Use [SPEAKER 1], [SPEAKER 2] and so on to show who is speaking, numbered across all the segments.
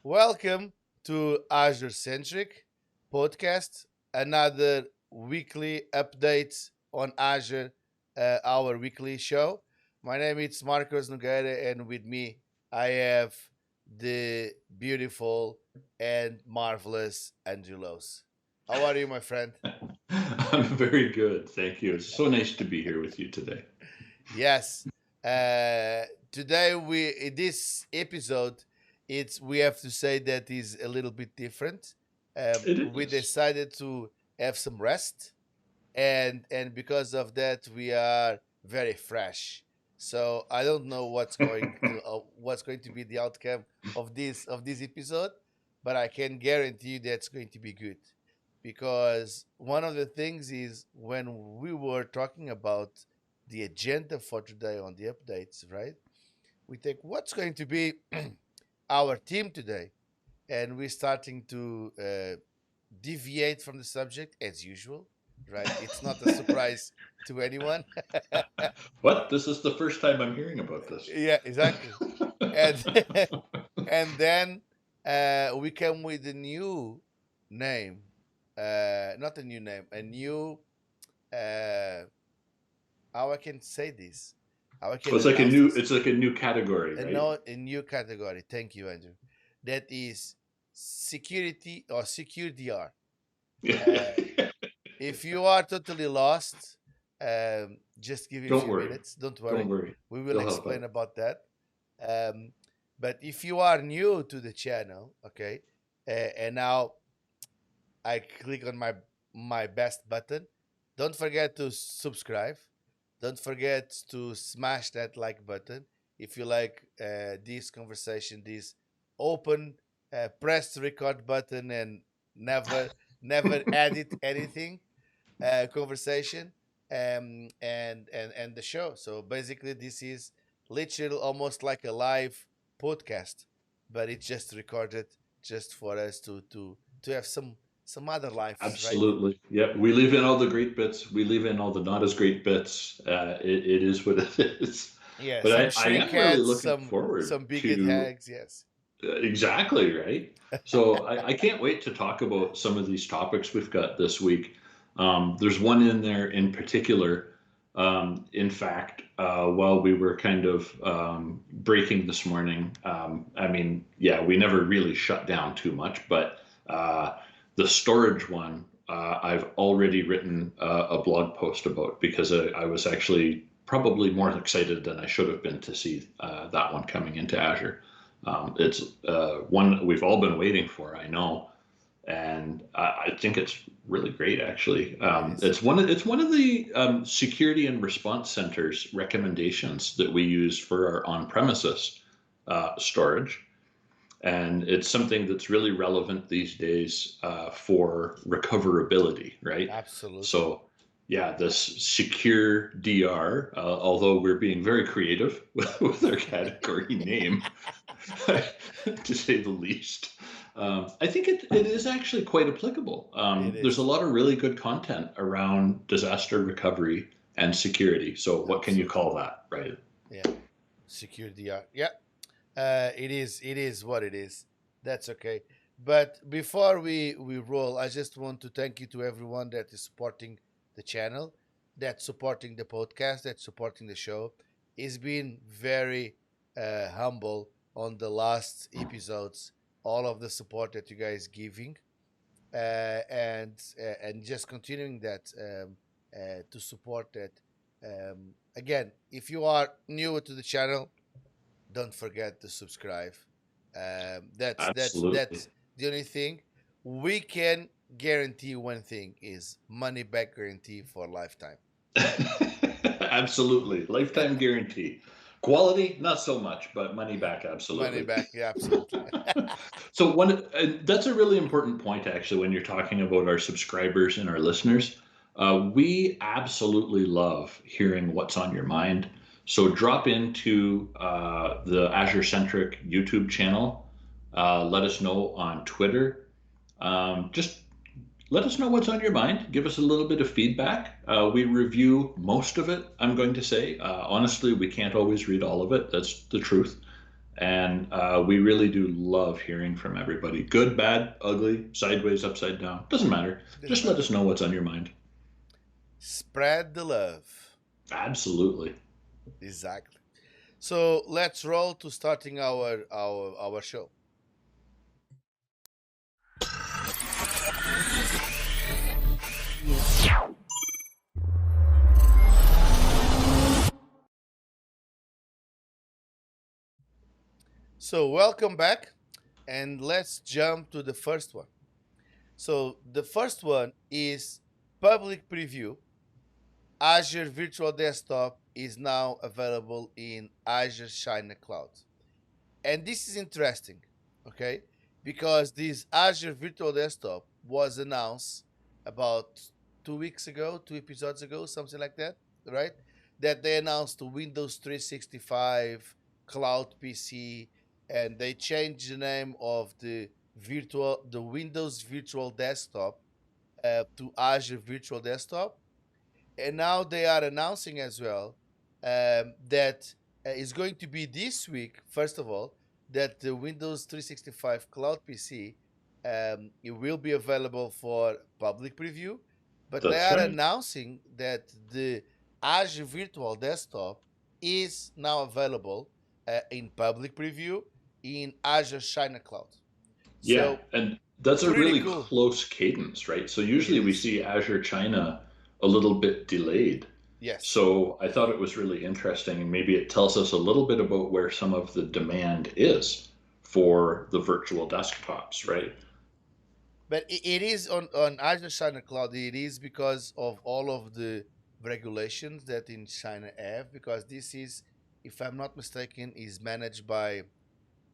[SPEAKER 1] Welcome to Azure Centric Podcast, another weekly update on Azure, our weekly show. My name is Marcos Nogueira, and with me I have the beautiful and marvelous Andrew Lowes. How are you, my friend?
[SPEAKER 2] I'm very good, thank you. It's so nice to be here with you today.
[SPEAKER 1] Yes. Uh, Today we in this episode, it's we have to say that is a little bit different.
[SPEAKER 2] It
[SPEAKER 1] We
[SPEAKER 2] is.
[SPEAKER 1] decided to have some rest, and because of that, we are very fresh. So I don't know what's going to be the outcome of this episode, but I can guarantee you that's going to be good, because one of the things is when we were talking about the agenda for today on the updates, right? We think what's going to be our theme today, and we're starting to deviate from the subject as usual, right? It's not a surprise to anyone.
[SPEAKER 2] What? This is the first time I'm hearing about this.
[SPEAKER 1] Yeah, exactly. And and then we come with a new name, not a new name, a new uh, how I can say this, how I can
[SPEAKER 2] It's like a
[SPEAKER 1] announce
[SPEAKER 2] new.
[SPEAKER 1] this.
[SPEAKER 2] It's like a new category, right?
[SPEAKER 1] A new category. Thank you, Andrew. That is security or secure DR. Uh, if you are totally lost, just give me a
[SPEAKER 2] Don't
[SPEAKER 1] few
[SPEAKER 2] worry.
[SPEAKER 1] minutes. Don't
[SPEAKER 2] Don't
[SPEAKER 1] worry.
[SPEAKER 2] worry.
[SPEAKER 1] We will
[SPEAKER 2] We'll help
[SPEAKER 1] explain
[SPEAKER 2] out.
[SPEAKER 1] about that. Um, but if you are new to the channel, okay, and now I click on my best button, don't forget to subscribe. Don't forget to smash that like button if you like this conversation, this open, press the record button and never edit anything conversation and the show. So basically, this is literally almost like a live podcast, but it's just recorded just for us to have some other lives, right?
[SPEAKER 2] Absolutely. Yep. We leave in all the great bits. We leave in all the not as great bits. It is what it is.
[SPEAKER 1] Yeah,
[SPEAKER 2] But
[SPEAKER 1] some
[SPEAKER 2] I
[SPEAKER 1] shrink
[SPEAKER 2] am really
[SPEAKER 1] heads,
[SPEAKER 2] looking forward
[SPEAKER 1] some big head
[SPEAKER 2] to
[SPEAKER 1] hags. Yes.
[SPEAKER 2] exactly, right? So I can't wait to talk about some of these topics we've got this week. There's one in there in particular. In fact, while we were kind of breaking this morning, I mean, yeah, we never really shut down too much, but the storage one, I've already written a blog post about because I was actually probably more excited than I should have been to see that one coming into Azure. It's one we've all been waiting for, I know, and I think it's really great. Actually,
[SPEAKER 1] It is.
[SPEAKER 2] it's one of the security and response centers recommendations that we use for our on-premises storage, and it's something that's really relevant these days for recoverability, right?
[SPEAKER 1] Absolutely.
[SPEAKER 2] So, yeah, this secure DR, although we're being very creative with our category name, to say the least, I think it is actually quite applicable.
[SPEAKER 1] It
[SPEAKER 2] There's a
[SPEAKER 1] is.
[SPEAKER 2] lot of really good content around disaster recovery and security. So, what can you
[SPEAKER 1] Absolutely.
[SPEAKER 2] call that, right?
[SPEAKER 1] Yeah. Secure DR. Yeah. It is. It is what it is. That's okay. But before we roll, I just want to thank you to everyone that is supporting the channel, that's supporting the podcast, that's supporting the show. It's been very humble on the last episodes. All of the support that you guys giving, and just continuing that to support that. Again, if you are new to the channel, don't forget to subscribe. That's
[SPEAKER 2] Absolutely.
[SPEAKER 1] the only thing we can guarantee. One thing is money back guarantee for lifetime.
[SPEAKER 2] Absolutely. Lifetime guarantee. Quality, not so much, but money back,
[SPEAKER 1] Money
[SPEAKER 2] absolutely.
[SPEAKER 1] back, yeah, absolutely.
[SPEAKER 2] So one, that's a really important point, actually, when you're talking about our subscribers and our listeners. We absolutely love hearing what's on your mind. So drop into the Azure Centric YouTube channel. Let us know on Twitter. Just let us know what's on your mind. Give us a little bit of feedback. We review most of it, I'm going to say. Honestly, we can't always read all of it. That's the truth. And we really do love hearing from everybody. Good, bad, ugly, sideways, upside down. Doesn't matter.
[SPEAKER 1] Doesn't
[SPEAKER 2] Just let
[SPEAKER 1] matter.
[SPEAKER 2] us know what's on your mind.
[SPEAKER 1] Spread the love.
[SPEAKER 2] Absolutely.
[SPEAKER 1] Exactly. So let's roll to starting our show. So welcome back, and let's jump to the first one. So the first one is public preview. Azure Virtual Desktop is now available in Azure China Cloud. And this is interesting, okay? Because this Azure Virtual Desktop was announced about 2 weeks ago, 2 episodes ago, something like that, right? That they announced the Windows 365 Cloud PC, and they changed the name of the Windows Virtual Desktop to Azure Virtual Desktop, and now they are announcing as well that it's going to be this week. First of all, that the Windows 365 Cloud PC it will be available for public preview, but they
[SPEAKER 2] That's
[SPEAKER 1] are
[SPEAKER 2] right.
[SPEAKER 1] announcing that the Azure Virtual Desktop is now available in public preview in Azure China Cloud.
[SPEAKER 2] Yeah,
[SPEAKER 1] So
[SPEAKER 2] and that's a
[SPEAKER 1] pretty
[SPEAKER 2] really
[SPEAKER 1] cool.
[SPEAKER 2] close cadence, right? So
[SPEAKER 1] It
[SPEAKER 2] usually we
[SPEAKER 1] is.
[SPEAKER 2] see Azure China a little bit delayed.
[SPEAKER 1] Yes.
[SPEAKER 2] So I thought it was really interesting, and maybe it tells us a little bit about where some of the demand is for the virtual desktops,
[SPEAKER 1] Yeah.
[SPEAKER 2] right?
[SPEAKER 1] But it is on Azure China Cloud. It is because of all of the regulations that in China have. Because this is, if I'm not mistaken, is managed by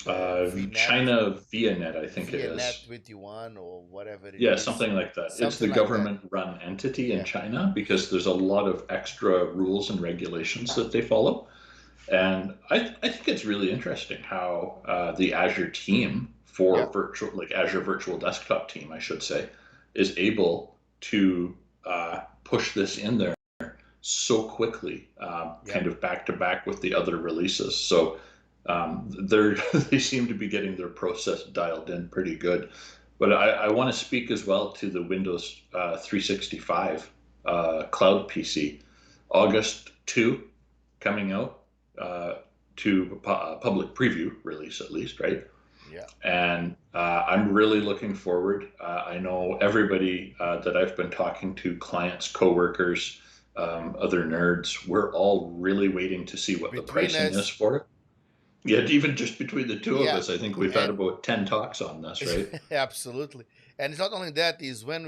[SPEAKER 1] VNet,
[SPEAKER 2] China ViaNet, I think it
[SPEAKER 1] VNet
[SPEAKER 2] is.
[SPEAKER 1] 21 or whatever it
[SPEAKER 2] Yeah,
[SPEAKER 1] is,
[SPEAKER 2] something like that. It's the
[SPEAKER 1] something like that.
[SPEAKER 2] government-run entity in
[SPEAKER 1] Yeah,
[SPEAKER 2] China because there's a lot of extra rules and regulations that they follow. And I think it's really interesting how the Azure team
[SPEAKER 1] yeah,
[SPEAKER 2] for virtual, like Azure Virtual Desktop team, I should say, is able to push this in there so quickly,
[SPEAKER 1] yeah.
[SPEAKER 2] kind of back to back with the other releases. So they're they seem to be getting their process dialed in pretty good. But I want to speak as well to the Windows 365 cloud PC, August 2 coming out to public preview release at least, right?
[SPEAKER 1] Yeah.
[SPEAKER 2] And I'm really looking forward. I know everybody that I've been talking to, clients, coworkers, other nerds, we're all really waiting to see what the
[SPEAKER 1] Between
[SPEAKER 2] pricing is
[SPEAKER 1] us,
[SPEAKER 2] for it. Yet, even just between the two of
[SPEAKER 1] yeah,
[SPEAKER 2] us, I think we've had
[SPEAKER 1] and
[SPEAKER 2] about 10 talks on this, right?
[SPEAKER 1] absolutely. And it's not only that, is when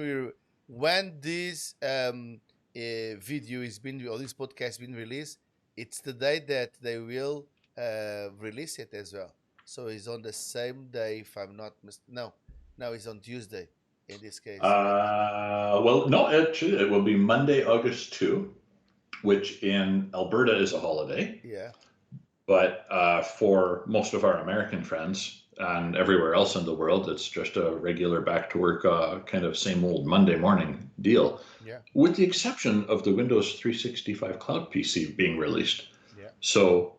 [SPEAKER 1] this video is being, or this podcast being released, it's the day that they will release it as well. So it's on the same day, if I'm not no, it's on Tuesday in this case, right?
[SPEAKER 2] Well, no, it will be Monday, August 2, which in Alberta is a holiday.
[SPEAKER 1] Yeah,
[SPEAKER 2] But for most of our American friends and everywhere else in the world, it's just a regular back to work kind of same old Monday morning deal,
[SPEAKER 1] yeah,
[SPEAKER 2] with the exception of the Windows 365 Cloud PC being released.
[SPEAKER 1] yeah.
[SPEAKER 2] So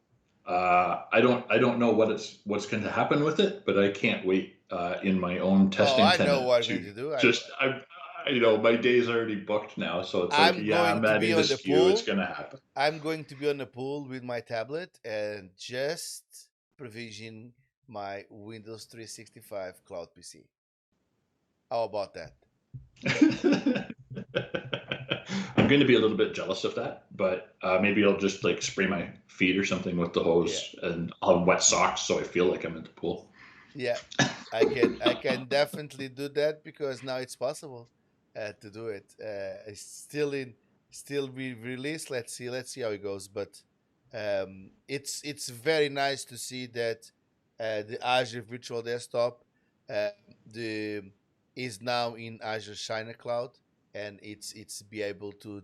[SPEAKER 2] I don't know what's going to happen with it, but I can't wait in my own
[SPEAKER 1] Oh,
[SPEAKER 2] testing
[SPEAKER 1] I know
[SPEAKER 2] tenant
[SPEAKER 1] what I'm going
[SPEAKER 2] to
[SPEAKER 1] to do.
[SPEAKER 2] just my day's already booked now, so it's like
[SPEAKER 1] I'm
[SPEAKER 2] yeah,
[SPEAKER 1] going
[SPEAKER 2] I'm
[SPEAKER 1] to be
[SPEAKER 2] adding
[SPEAKER 1] on the
[SPEAKER 2] this queue. It's
[SPEAKER 1] pool.
[SPEAKER 2] going to happen.
[SPEAKER 1] I'm going to be on the pool with my tablet and just provision my Windows 365 Cloud PC. How about that?
[SPEAKER 2] I'm going to be a little bit jealous of that, but maybe I'll just like spray my feet or something with the
[SPEAKER 1] Yeah,
[SPEAKER 2] hose, and I'll have wet socks so I feel like I'm in the pool.
[SPEAKER 1] yeah. I can definitely do that because now it's possible to do it. It's still be released. Let's see how it goes. But it's very nice to see that the Azure Virtual Desktop uh, the is now in Azure China Cloud, and it's be able to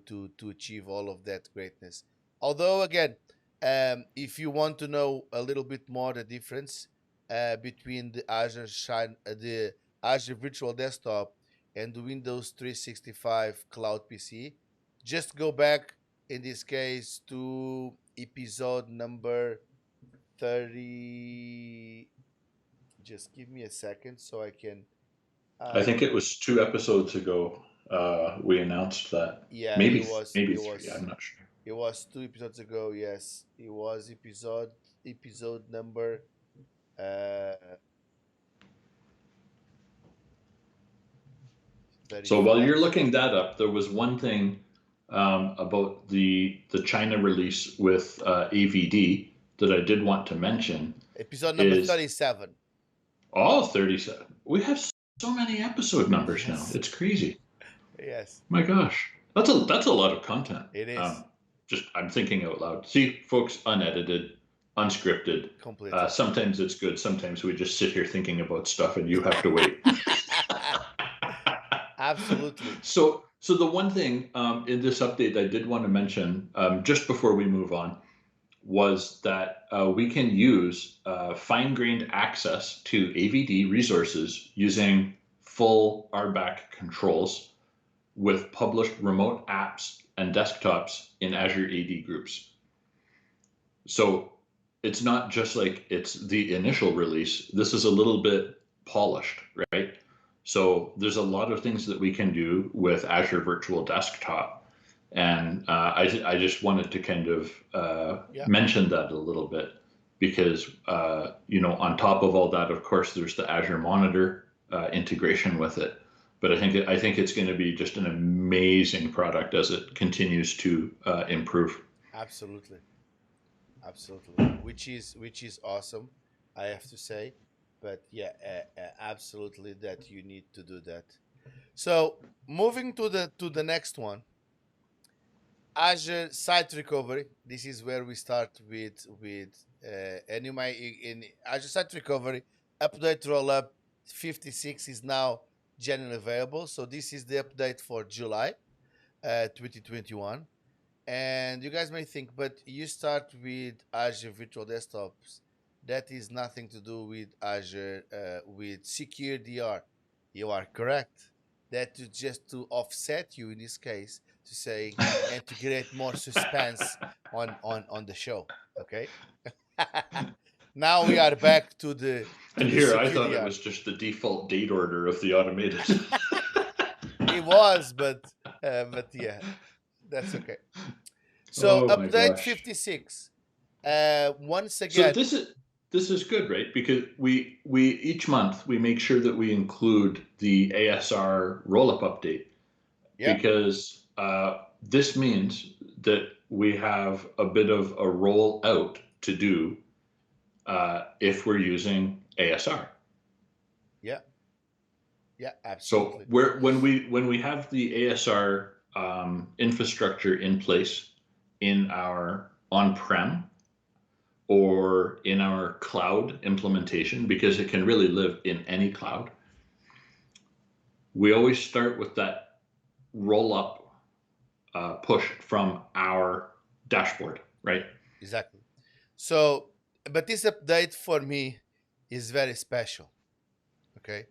[SPEAKER 1] achieve all of that greatness. Although again, if you want to know a little bit more the difference between the Azure Virtual Desktop and the Windows 365 Cloud PC, just go back in this case to episode number 30. Just give me a second so I can.
[SPEAKER 2] I
[SPEAKER 1] I
[SPEAKER 2] think it was 2 episodes ago we announced that.
[SPEAKER 1] Yeah, it
[SPEAKER 2] Maybe
[SPEAKER 1] was.
[SPEAKER 2] maybe
[SPEAKER 1] It
[SPEAKER 2] three. I'm
[SPEAKER 1] was.
[SPEAKER 2] not sure.
[SPEAKER 1] It was 2 episodes ago. Yes, it was episode number uh
[SPEAKER 2] So while
[SPEAKER 1] 35.
[SPEAKER 2] you're looking that up, there was one thing about the China release with AVD that I did want to mention
[SPEAKER 1] Episode number
[SPEAKER 2] is
[SPEAKER 1] 37.
[SPEAKER 2] all 37. We have so many episode numbers now.
[SPEAKER 1] Yes.
[SPEAKER 2] It's crazy.
[SPEAKER 1] Yes,
[SPEAKER 2] My gosh, that's a lot of content.
[SPEAKER 1] it is
[SPEAKER 2] Just I'm thinking out loud. See, folks, unedited, unscripted.
[SPEAKER 1] completely.
[SPEAKER 2] Sometimes it's good. Sometimes we just sit here thinking about stuff, and you have to wait.
[SPEAKER 1] Absolutely.
[SPEAKER 2] So the one thing in this update I did want to mention just before we move on was that we can use fine-grained access to AVD resources using full RBAC controls with published remote apps and desktops in Azure AD groups. So it's not just like it's the initial release. This is a little bit polished, right? So there's a lot of things that we can do with Azure Virtual Desktop. And I just wanted to kind of
[SPEAKER 1] Yeah,
[SPEAKER 2] mention that a little bit because, on top of all that, of course, there's the Azure Monitor integration with it. But I think it's going to be just an amazing product as it continues to improve.
[SPEAKER 1] absolutely. Absolutely. Which is awesome, I have to say. But yeah, absolutely that you need to do that. So, moving to the next one, Azure Site Recovery. This is where we start with and you might in Azure Site Recovery update rollup 56 is now generally available. So this is the update for July 2021. And you guys may think, but you start with Azure Virtual Desktops. That is nothing to do with Azure with Secure DR. You are correct. That is just to offset you in this case to say and to create more suspense on the show. Okay. Now we are back to
[SPEAKER 2] And
[SPEAKER 1] the
[SPEAKER 2] here, I
[SPEAKER 1] Secure
[SPEAKER 2] thought it
[SPEAKER 1] DR.
[SPEAKER 2] was just the default date order of the automated.
[SPEAKER 1] It was, but yeah, that's okay. So
[SPEAKER 2] Oh my
[SPEAKER 1] update
[SPEAKER 2] gosh!
[SPEAKER 1] 56. Once
[SPEAKER 2] So
[SPEAKER 1] again,
[SPEAKER 2] this is good, right? Because we each month we make sure that we include the ASR rollup update
[SPEAKER 1] yeah,
[SPEAKER 2] because this means that we have a bit of a rollout to do if we're using ASR.
[SPEAKER 1] yeah, yeah,
[SPEAKER 2] So
[SPEAKER 1] absolutely.
[SPEAKER 2] when we have the ASR infrastructure in place in our on-prem or in our cloud implementation, because it can really live in any cloud, we always start with that roll up push from our dashboard, right?
[SPEAKER 1] Exactly. So, but this update for me is very special. Okay.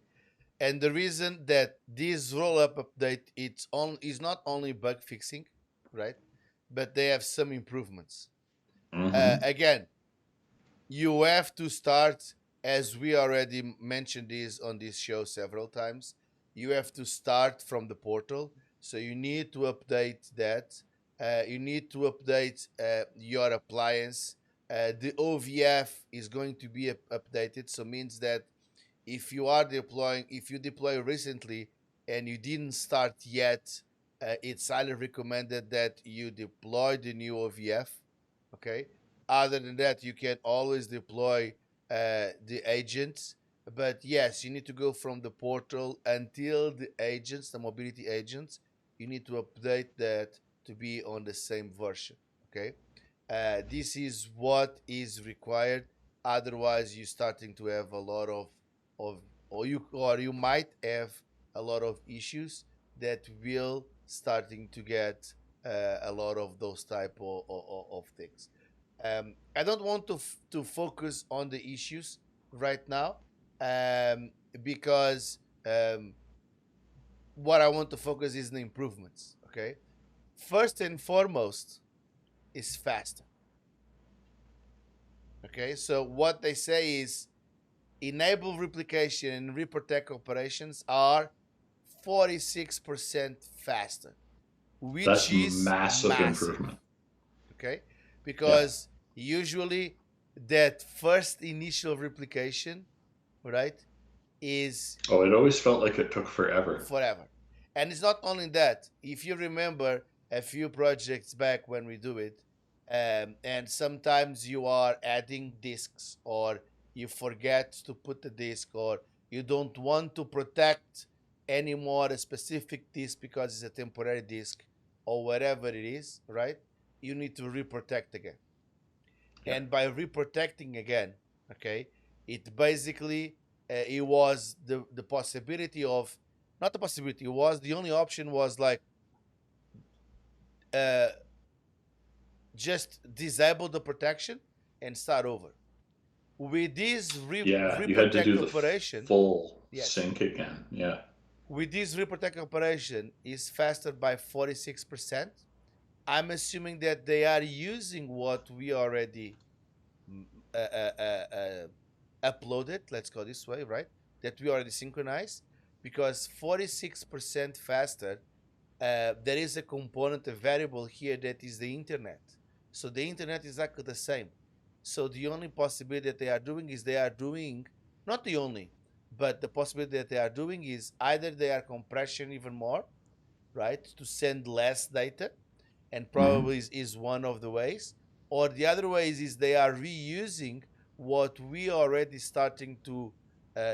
[SPEAKER 1] And the reason that this roll up update is not only bug fixing, right? But they have some improvements.
[SPEAKER 2] Mm-hmm.
[SPEAKER 1] Again, you have to start, as we already mentioned this on this show several times, you have to start from the portal. So you need to update that. You need to update your appliance. The OVF is going to be updated. So means that if you deploy recently and you didn't start yet, it's highly recommended that you deploy the new OVF. Okay. Other than that, you can always deploy the agents. But yes, you need to go from the portal until the agents, the mobility agents. You need to update that to be on the same version. Okay. This is what is required. Otherwise, you're starting to have a lot of or you might have a lot of issues that will starting to get a lot of those type of things. I don't want to focus on the issues right now, because what I want to focus is the improvements. Okay, first and foremost is faster. Okay, so what they say is enable replication and reprotect operations are 46% faster, which
[SPEAKER 2] That's
[SPEAKER 1] is
[SPEAKER 2] massive
[SPEAKER 1] massive.
[SPEAKER 2] improvement.
[SPEAKER 1] Okay,
[SPEAKER 2] Yeah.
[SPEAKER 1] because usually that first initial replication, right, is
[SPEAKER 2] Oh, it always felt like it took forever.
[SPEAKER 1] forever. And it's not only that. If you remember a few projects back when we do it, and sometimes you are adding disks, or you forget to put the disk, or you don't want to protect anymore a specific disk because it's a temporary disk, or whatever it is, right? You need to reprotect again.
[SPEAKER 2] Yeah.
[SPEAKER 1] And by reprotecting again, okay, it basically it was the possibility of, not the possibility, it was the only option was like uh just disable the protection and start over. With this
[SPEAKER 2] Yeah, you had to
[SPEAKER 1] reprotect
[SPEAKER 2] do the
[SPEAKER 1] operation,
[SPEAKER 2] full
[SPEAKER 1] yes,
[SPEAKER 2] sync again. Yeah.
[SPEAKER 1] with this reprotect operation is faster by 46%. I'm assuming that they are using what we already mm, uh, uh, uh, uh, uploaded, let's go this way, right? That we already synchronized, because 46% faster, there is a component, a variable here that is the internet. So the internet is exactly the same. So the only possibility that they are doing is they are doing, not the only, but the possibility that they are doing is either they are compression even more, right, to send less data, and
[SPEAKER 2] Hmm.
[SPEAKER 1] probably is one of the ways, or the other ways is they are reusing what we already starting to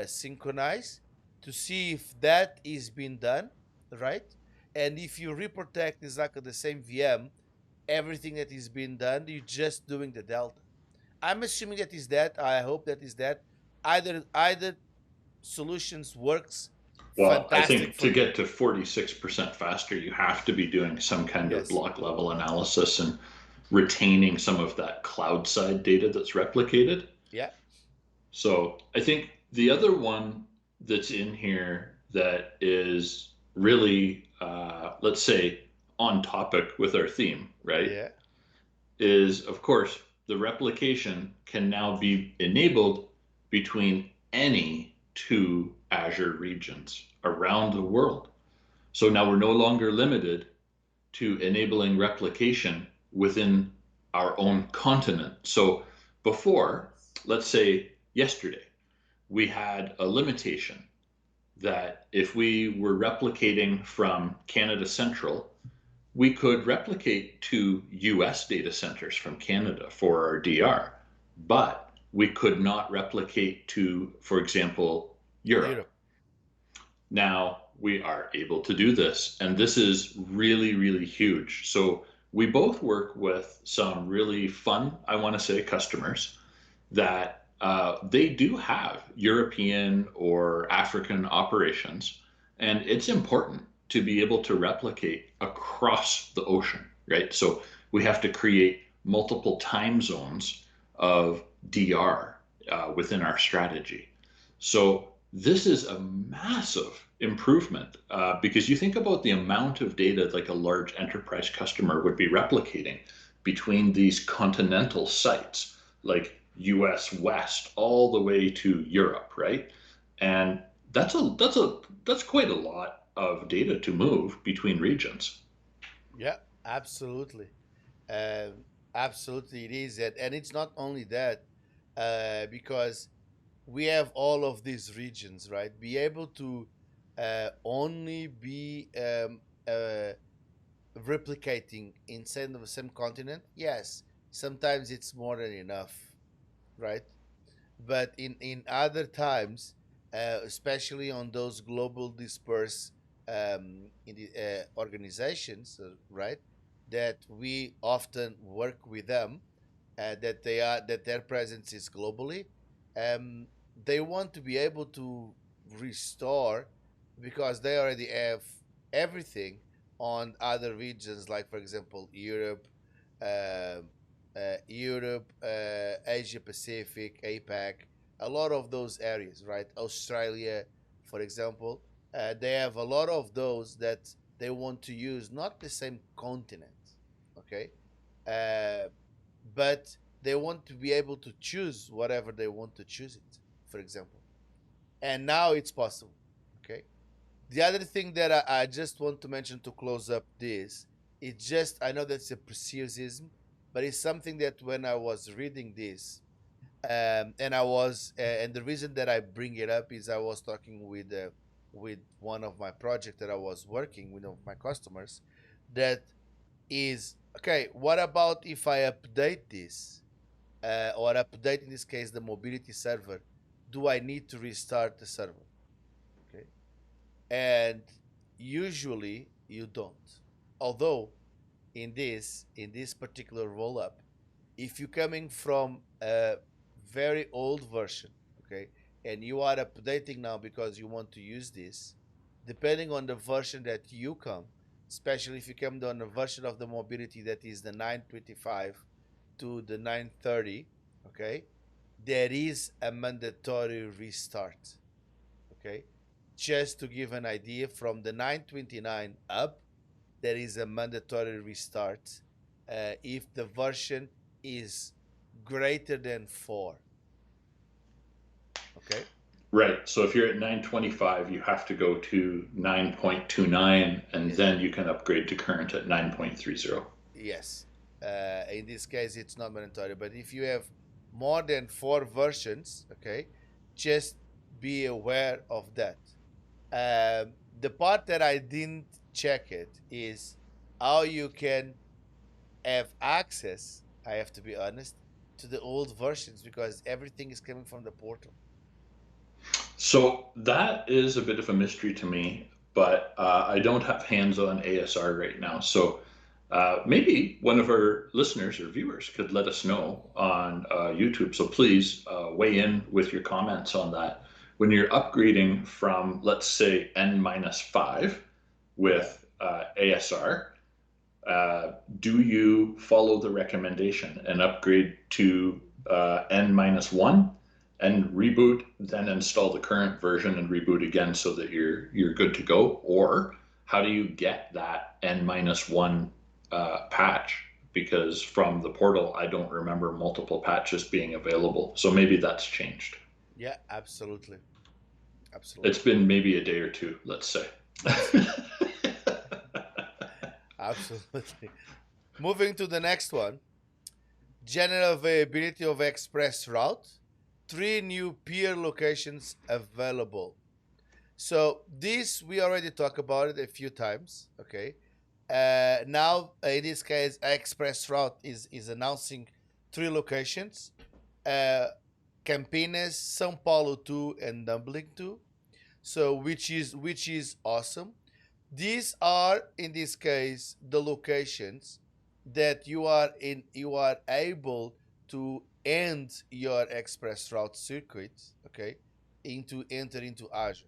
[SPEAKER 1] synchronize, to see if that is being done right. And if you reprotect exactly the same VM, everything that is being done, you're just doing the delta. I'm assuming that is that. I hope that is that. Either solutions works
[SPEAKER 2] Well, I
[SPEAKER 1] fantastic
[SPEAKER 2] think
[SPEAKER 1] for
[SPEAKER 2] to
[SPEAKER 1] you.
[SPEAKER 2] get to 46% faster, you have to be doing some kind of
[SPEAKER 1] Yes.
[SPEAKER 2] block level analysis and retaining some of that cloud side data that's replicated.
[SPEAKER 1] Yeah.
[SPEAKER 2] So I think the other one that's in here that is really, let's say, on topic with our theme, right,
[SPEAKER 1] Yeah.
[SPEAKER 2] is of course the replication can now be enabled between any two Azure regions around the world. So now we're no longer limited to enabling replication within our own continent. So before, let's say yesterday, we had a limitation that if we were replicating from Canada Central, we could replicate to US data centers from Canada for our DR, but we could not replicate to, for example, Europe.
[SPEAKER 1] Europe.
[SPEAKER 2] Now we are able to do this, and this is really, really huge. So we both work with some really fun, I want to say, customers that they do have European or African operations, and it's important to be able to replicate across the ocean, right? So we have to create multiple time zones of DR within our strategy. So this is a massive improvement because you think about the amount of data like a large enterprise customer would be replicating between these continental sites, like US West all the way to Europe, right? And that's quite a lot of data to move between regions.
[SPEAKER 1] Yeah, absolutely. Um, Absolutely, it is that, and it's not only that, because we have all of these regions, right? Be able to only be replicating inside of the same continent. Yes, sometimes it's more than enough, right? But in other times, especially on those global dispersed in the organizations, right, that we often work with them, that their presence is globally, um, they want to be able to restore, because they already have everything on other regions, like for example Europe, um Asia Pacific, APAC, a lot of those areas, right? Australia, for example, they have a lot of those that they want to use, not the same continent, okay, uh, but they want to be able to choose whatever they want to choose it, for example. And now it's possible. Okay. The other thing that I just want to mention to close up this, it's just, I know that's a preciosism, but it's something that when I was reading this, and and the reason that I bring it up is I was talking with one of my projects that I was working with, one of my customers, that is okay. What about if I update this, or update in this case the mobility server? Do I need to restart the server? Okay, and usually you don't. Although in this particular rollup, if you're coming from a very old version, okay, and you are updating now because you want to use this, depending on the version that you come, especially if you come on a version of the mobility that is the 925 to the 930, okay, there is a mandatory restart. Okay, just to give an idea, from the 929 up, there is a mandatory restart if the version is greater than 4. Okay.
[SPEAKER 2] Right. So if you're at 925, you have to go to 9.29 and
[SPEAKER 1] Yes.
[SPEAKER 2] then you can upgrade to current at 9.30.
[SPEAKER 1] Yes. In this case, it's not mandatory. But if you have more than 4 versions, okay, just be aware of that. The part that I didn't check it is how you can have access, I have to be honest, to the old versions because everything is coming from the portal.
[SPEAKER 2] So that is a bit of a mystery to me, but I don't have hands-on ASR right now. So maybe one of our listeners or viewers could let us know on YouTube. So please weigh in with your comments on that. When you're upgrading from, let's say, N-5
[SPEAKER 1] Yeah.
[SPEAKER 2] with ASR, do you follow the recommendation and upgrade to N-1 and reboot, then install the current version and reboot again so that you're good to go? Or how do you get that N-1 patch? Because from the portal, I don't remember multiple patches being available. So maybe that's changed.
[SPEAKER 1] Yeah, absolutely.
[SPEAKER 2] It's
[SPEAKER 1] Absolutely.
[SPEAKER 2] been maybe a day or two, let's say.
[SPEAKER 1] Absolutely. Moving to the next one. General availability of ExpressRoute. 3 new peer locations available. So this we already talked about it a few times. Okay. Now in this case, ExpressRoute is announcing 3 locations: uh, Campinas, São Paulo 2, and Dublin 2. So which is awesome. These are in this case the locations that you are able to end your ExpressRoute circuit, okay, into enter into Azure.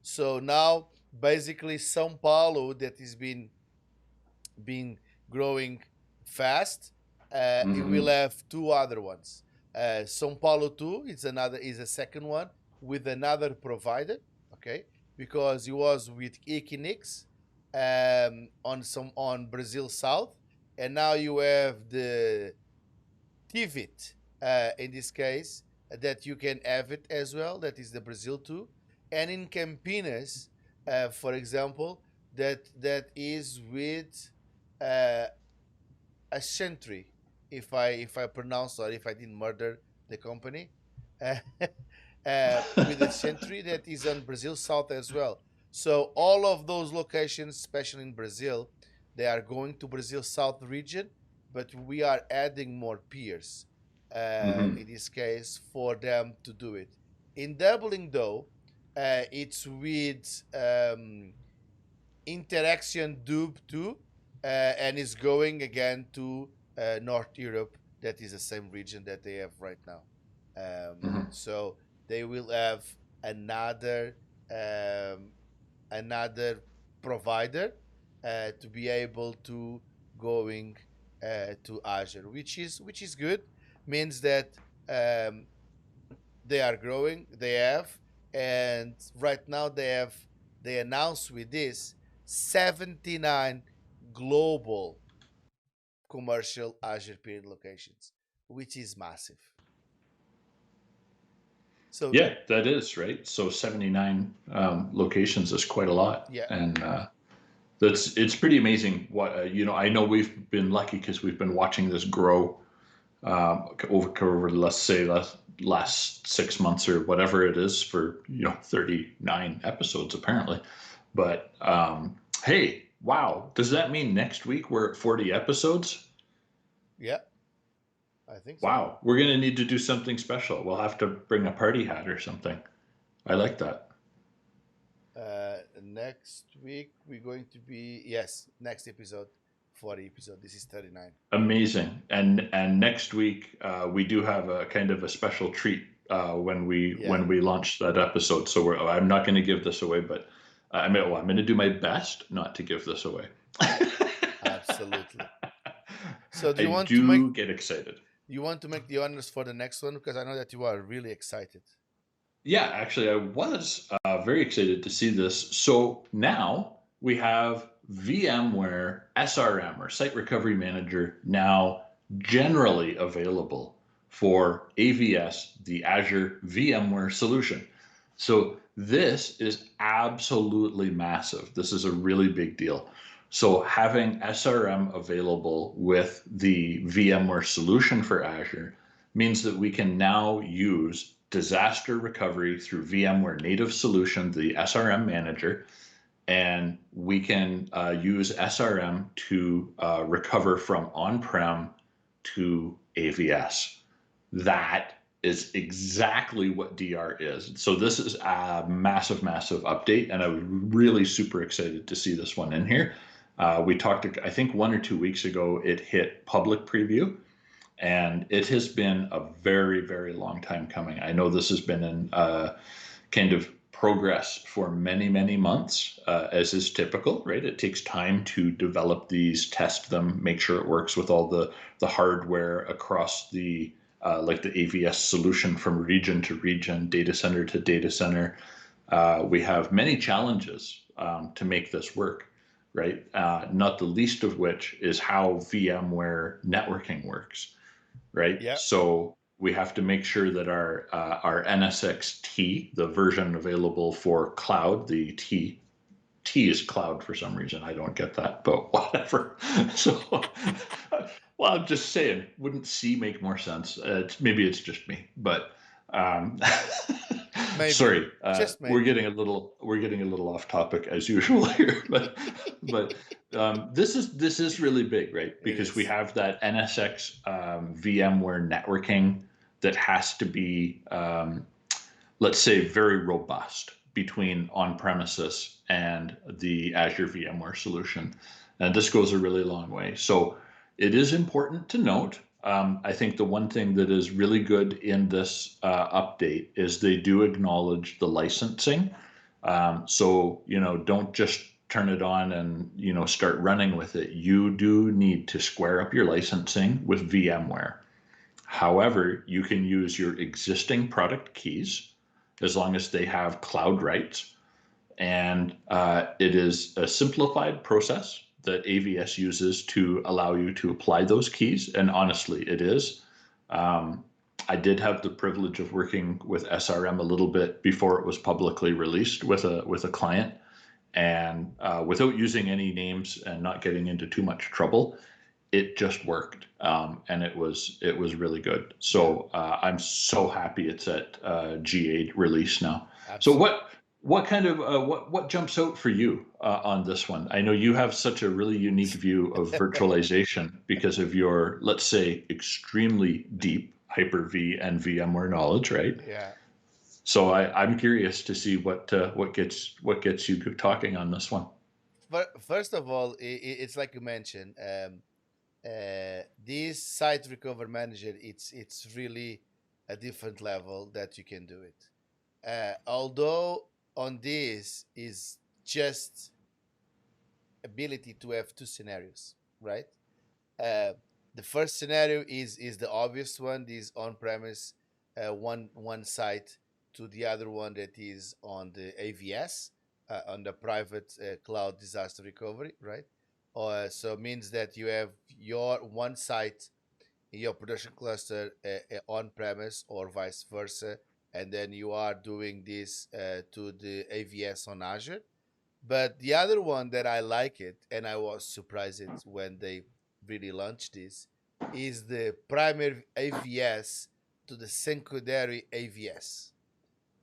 [SPEAKER 1] So now basically São Paulo, that has been growing fast, it will
[SPEAKER 2] Mm-hmm.
[SPEAKER 1] have 2 other ones. São Paulo 2 is a second one with another provider, okay, because it was with Equinix on Brazil South, and now you have the Tivit, in this case, that you can have it as well. That is the Brazil 2, and in Campinas, for example, that is with uh, a Sentry, if I pronounce or if I didn't murder the company, uh, with a Sentry that is on Brazil South as well. So all of those locations, especially in Brazil, they are going to Brazil South region, but we are adding more peers,
[SPEAKER 2] Mm-hmm.
[SPEAKER 1] in this case, for them to do it. In doubling though, it's with Interaction Dub 2, and is going again to North Europe. That is the same region that they have right now.
[SPEAKER 2] Mm-hmm.
[SPEAKER 1] So they will have another um, another provider to be able to going to Azure, which is good. Means that um, they are growing. They have, and right now they announced with this 79 global commercial Azure peer locations. which is massive. So
[SPEAKER 2] Yeah, that is right. So 79 locations is quite a lot,
[SPEAKER 1] yeah,
[SPEAKER 2] and it's pretty amazing. What I know we've been lucky because we've been watching this grow over let's say last 6 months or whatever it is for 39 episodes apparently. But hey, wow, does that mean next week we're at 40 episodes?
[SPEAKER 1] yeah, I think so.
[SPEAKER 2] Wow, we're gonna need to do something special. We'll have to bring a party hat or something. I like that.
[SPEAKER 1] Next week we're going to be, yes, next episode, 40 episode. This is 39.
[SPEAKER 2] Amazing. And next week we do have a kind of a special treat when we
[SPEAKER 1] Yeah,
[SPEAKER 2] when we launch that episode. So I'm not going to give this away, but I'm going to do my best not to give this away.
[SPEAKER 1] absolutely. So do
[SPEAKER 2] I do get excited.
[SPEAKER 1] you want to make the honors for the next one, because I know that you are really excited.
[SPEAKER 2] Yeah, actually, I was very excited to see this. So now we have VMware SRM or Site Recovery Manager now generally available for AVS, the Azure VMware Solution. So this is absolutely massive. This is a really big deal. So having SRM available with the VMware Solution for Azure means that we can now use disaster recovery through VMware native solution, the SRM manager, and we can use SRM to recover from on-prem to AVS. That is exactly what DR is. So this is a massive, massive update, and I was really super excited to see this one in here. We talked, I think 1 or 2 weeks ago, it hit public preview, and it has been a very, very long time coming. I know this has been in kind of progress for many, many months, as is typical, right? It takes time to develop these, test them, make sure it works with all the hardware across the like the AVS solution from region to region, data center to data center. We have many challenges to make this work, right? Not the least of which is how VMware networking works, right?
[SPEAKER 1] Yeah,
[SPEAKER 2] So we have to make sure that our NSX-T, the version available for cloud, the T is cloud for some reason. I don't get that, but whatever. So, well, I'm just saying, wouldn't C make more sense? Maybe it's just me, but um,
[SPEAKER 1] maybe,
[SPEAKER 2] sorry,
[SPEAKER 1] just
[SPEAKER 2] we're
[SPEAKER 1] maybe.
[SPEAKER 2] getting a little off topic as usual here, but this is really big, right?
[SPEAKER 1] It
[SPEAKER 2] Because we
[SPEAKER 1] is.
[SPEAKER 2] have that NSX VMware networking that has to be let's say, very robust between on premises and the Azure VMware solution. And this goes a really long way. So it is important to note. I think the one thing that is really good in this update is they do acknowledge the licensing. So, don't just turn it on and, start running with it. You do need to square up your licensing with VMware. However, you can use your existing product keys as long as they have cloud rights. And it is a simplified process that AVS uses to allow you to apply those keys. And honestly, it is. Um, I did have the privilege of working with SRM a little bit before it was publicly released with a client, and without using any names and not getting into too much trouble, it just worked, and it was really good.
[SPEAKER 1] Yeah,
[SPEAKER 2] So I'm so happy it's at GA release now. So
[SPEAKER 1] absolutely.
[SPEAKER 2] what kind of what jumps out for you on this one? I know you have such a really unique view of virtualization because of your, let's say, extremely deep Hyper-V and VMware knowledge, right?
[SPEAKER 1] Yeah.
[SPEAKER 2] So I'm curious to see what gets you talking on this one.
[SPEAKER 1] First of all, it's like you mentioned. This site recover manager, it's really a different level that you can do it. Although on this is just ability to have two scenarios, right? Uh, the first scenario is the obvious one. This on premise, one site to the other one that is on the AVS, on the private cloud disaster recovery, right? So it means that you have your one site in your production cluster on premise or vice versa, and then you are doing this to the AVS on Azure. But the other one that I like it, and I was surprised it when they really launched this, is the primary AVS to the secondary AVS,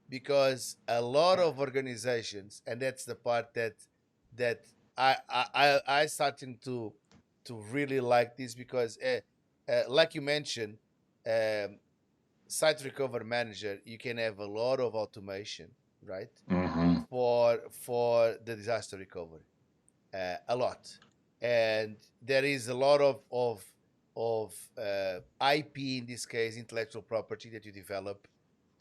[SPEAKER 1] because a lot of organizations, and that's the part that I starting to really like this, because like you mentioned, um, Site Recovery Manager, you can have a lot of automation, right?
[SPEAKER 2] Hmm.
[SPEAKER 1] For the disaster recovery, a lot, and there is a lot of IP, in this case, intellectual property, that you develop.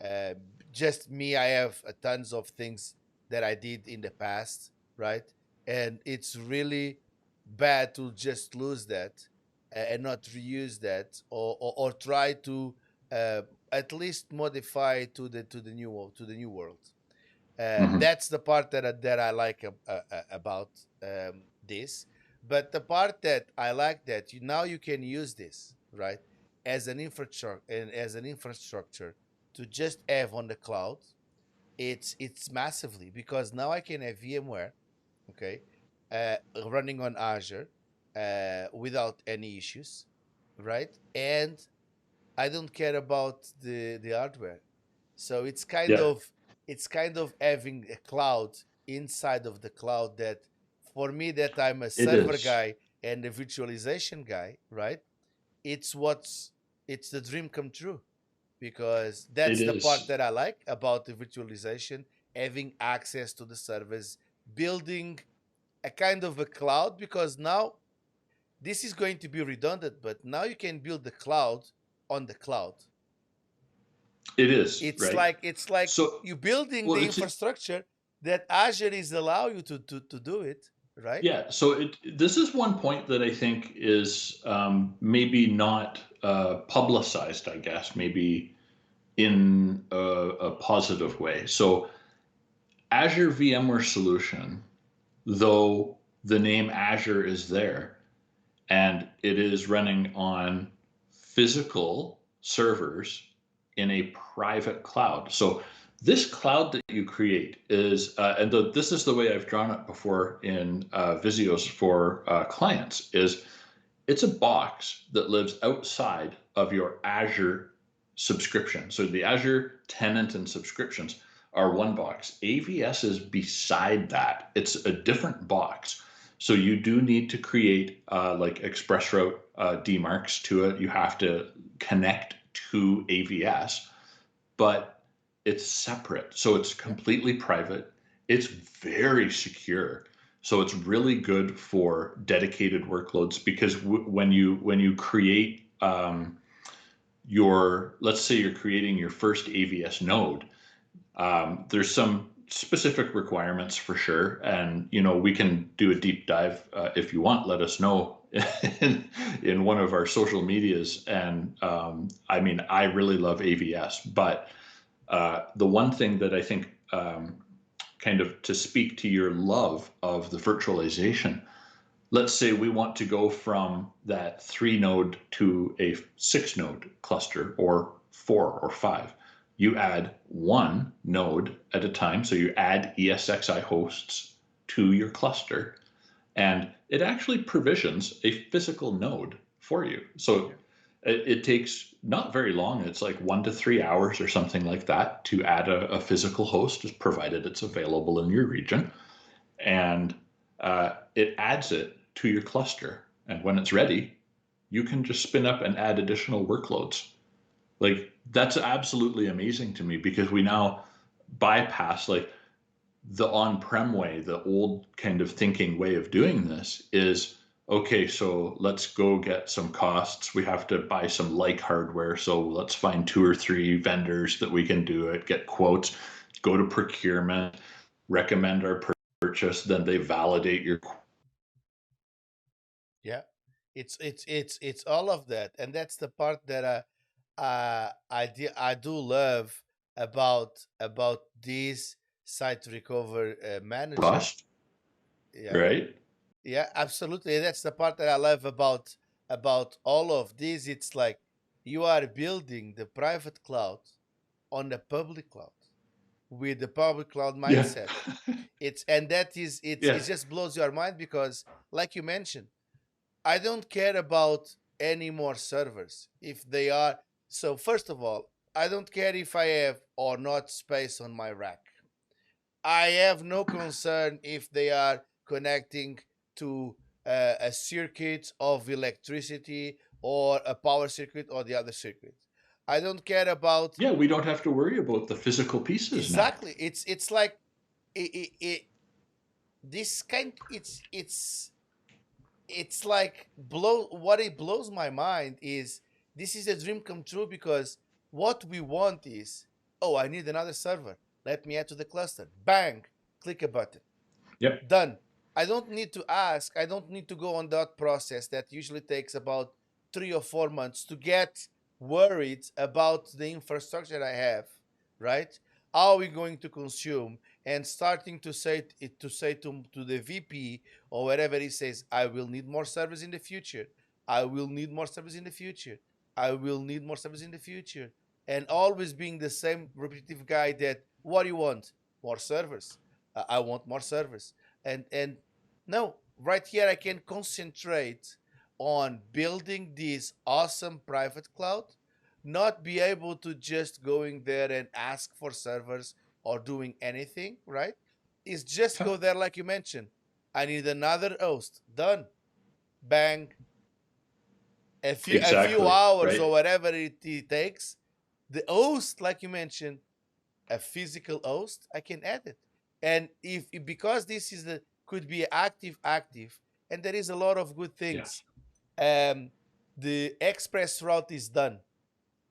[SPEAKER 1] Uh, just me, I have tons of things that I did in the past, right? And it's really bad to just lose that and not reuse that, or try to uh, at least modify to the new world.
[SPEAKER 2] Hmm.
[SPEAKER 1] That's the part that I like about this. But the part that I like, that you now you can use this, right, as an infrastructure, and as an infrastructure to just have on the cloud. It's massively, because now I can have VMware, okay, uh, running on Azure without any issues, right? And I don't care about the hardware. So
[SPEAKER 2] Yeah,
[SPEAKER 1] it's kind of having a cloud inside of the cloud, that for me, that I'm a
[SPEAKER 2] it
[SPEAKER 1] server
[SPEAKER 2] is.
[SPEAKER 1] guy and a virtualization guy, right? It's what's it's the dream come true, because
[SPEAKER 2] It
[SPEAKER 1] that's the part
[SPEAKER 2] is.
[SPEAKER 1] that I like about the virtualization, having access to the servers, building a kind of a cloud, because now this is going to be redundant, but now you can build the cloud on the cloud.
[SPEAKER 2] It is,
[SPEAKER 1] It's
[SPEAKER 2] right?
[SPEAKER 1] like it's like
[SPEAKER 2] So,
[SPEAKER 1] you building
[SPEAKER 2] well,
[SPEAKER 1] the
[SPEAKER 2] it's
[SPEAKER 1] infrastructure that Azure is allow you to do it, right?
[SPEAKER 2] yeah. So this is one point that I think is maybe not publicized, I guess, maybe in a positive way. So Azure VMware Solution, though the name Azure is there, and it is running on physical servers in a private cloud. So this cloud that you create is, this is the way I've drawn it before in Visios for clients, is it's a box that lives outside of your Azure subscription. So the Azure tenant and subscriptions are one box. AVS is beside that. It's a different box. So you do need to create like ExpressRoute demarcs to it. You have to connect to AVS, but it's separate. So it's
[SPEAKER 1] Yeah.
[SPEAKER 2] completely private. It's very secure. So it's really good for dedicated workloads, because when you create your, let's say you're creating your first AVS node, there's some specific requirements for sure, and we can do a deep dive if you want. Let us know in one of our social medias. And I mean, I really love AVS, but the one thing that I think, kind of to speak to your love of the virtualization, let's say we want to go from that 3 node to a 6 node cluster, or 4 or 5. You add 1 node at a time. So you add ESXi hosts to your cluster, and it actually provisions a physical node for you. So
[SPEAKER 1] Yeah.
[SPEAKER 2] it takes not very long. It's like 1 to 3 hours or something like that to add a physical host, provided it's available in your region. And it adds it to your cluster. And when it's ready, you can just spin up and add additional workloads. Like, that's absolutely amazing to me, because we now bypass like the on-prem way. The old kind of thinking way of doing this is, okay, so let's go get some costs. We have to buy some like hardware. So let's find 2 or 3 vendors that we can do it, get quotes, go to procurement, recommend our purchase, then they validate your.
[SPEAKER 1] Yeah. It's all of that, and that's the part that I do love about this site recover manager.
[SPEAKER 2] Cost,
[SPEAKER 1] Yeah.
[SPEAKER 2] right?
[SPEAKER 1] Yeah, absolutely. That's the part that I love about all of this. It's like you are building the private cloud on the public cloud with the public cloud
[SPEAKER 2] Yeah.
[SPEAKER 1] mindset. It
[SPEAKER 2] Yeah.
[SPEAKER 1] just blows your mind because, like you mentioned, I don't care about any more servers if they are. So first of all, I don't care if I have or not space on my rack. I have no concern if they are connecting to a circuit of electricity or a power circuit or the other circuit. I don't care about
[SPEAKER 2] Yeah, we don't have to worry about the physical pieces now.
[SPEAKER 1] exactly. It's like it this kind. It's like blow what it blows my mind is this is a dream come true because what we want is, oh, I need another server, let me add to the cluster, bang, click a button,
[SPEAKER 2] Yep.
[SPEAKER 1] done. I don't need to ask, I don't need to go on that process that usually takes about 3 or 4 months to get worried about the infrastructure I have, right? How are we going to consume? And starting to say to the VP or wherever he says, I will need more servers in the future. I will need more servers in the future. I will need more servers in the future. And always being the same repetitive guy that what do you want? More servers. I want more servers. And no, right here I can concentrate on building this awesome private cloud, not be able to just going there and ask for servers or doing anything, right? Is just go there like you mentioned. I need another host. Done. Bang. A few
[SPEAKER 2] Exactly.
[SPEAKER 1] hours
[SPEAKER 2] Right.
[SPEAKER 1] or whatever it takes. The host, like you mentioned, a physical host, I can add it. And if because this is the could be active, and there is a lot of good things.
[SPEAKER 2] Yes.
[SPEAKER 1] The ExpressRoute is done,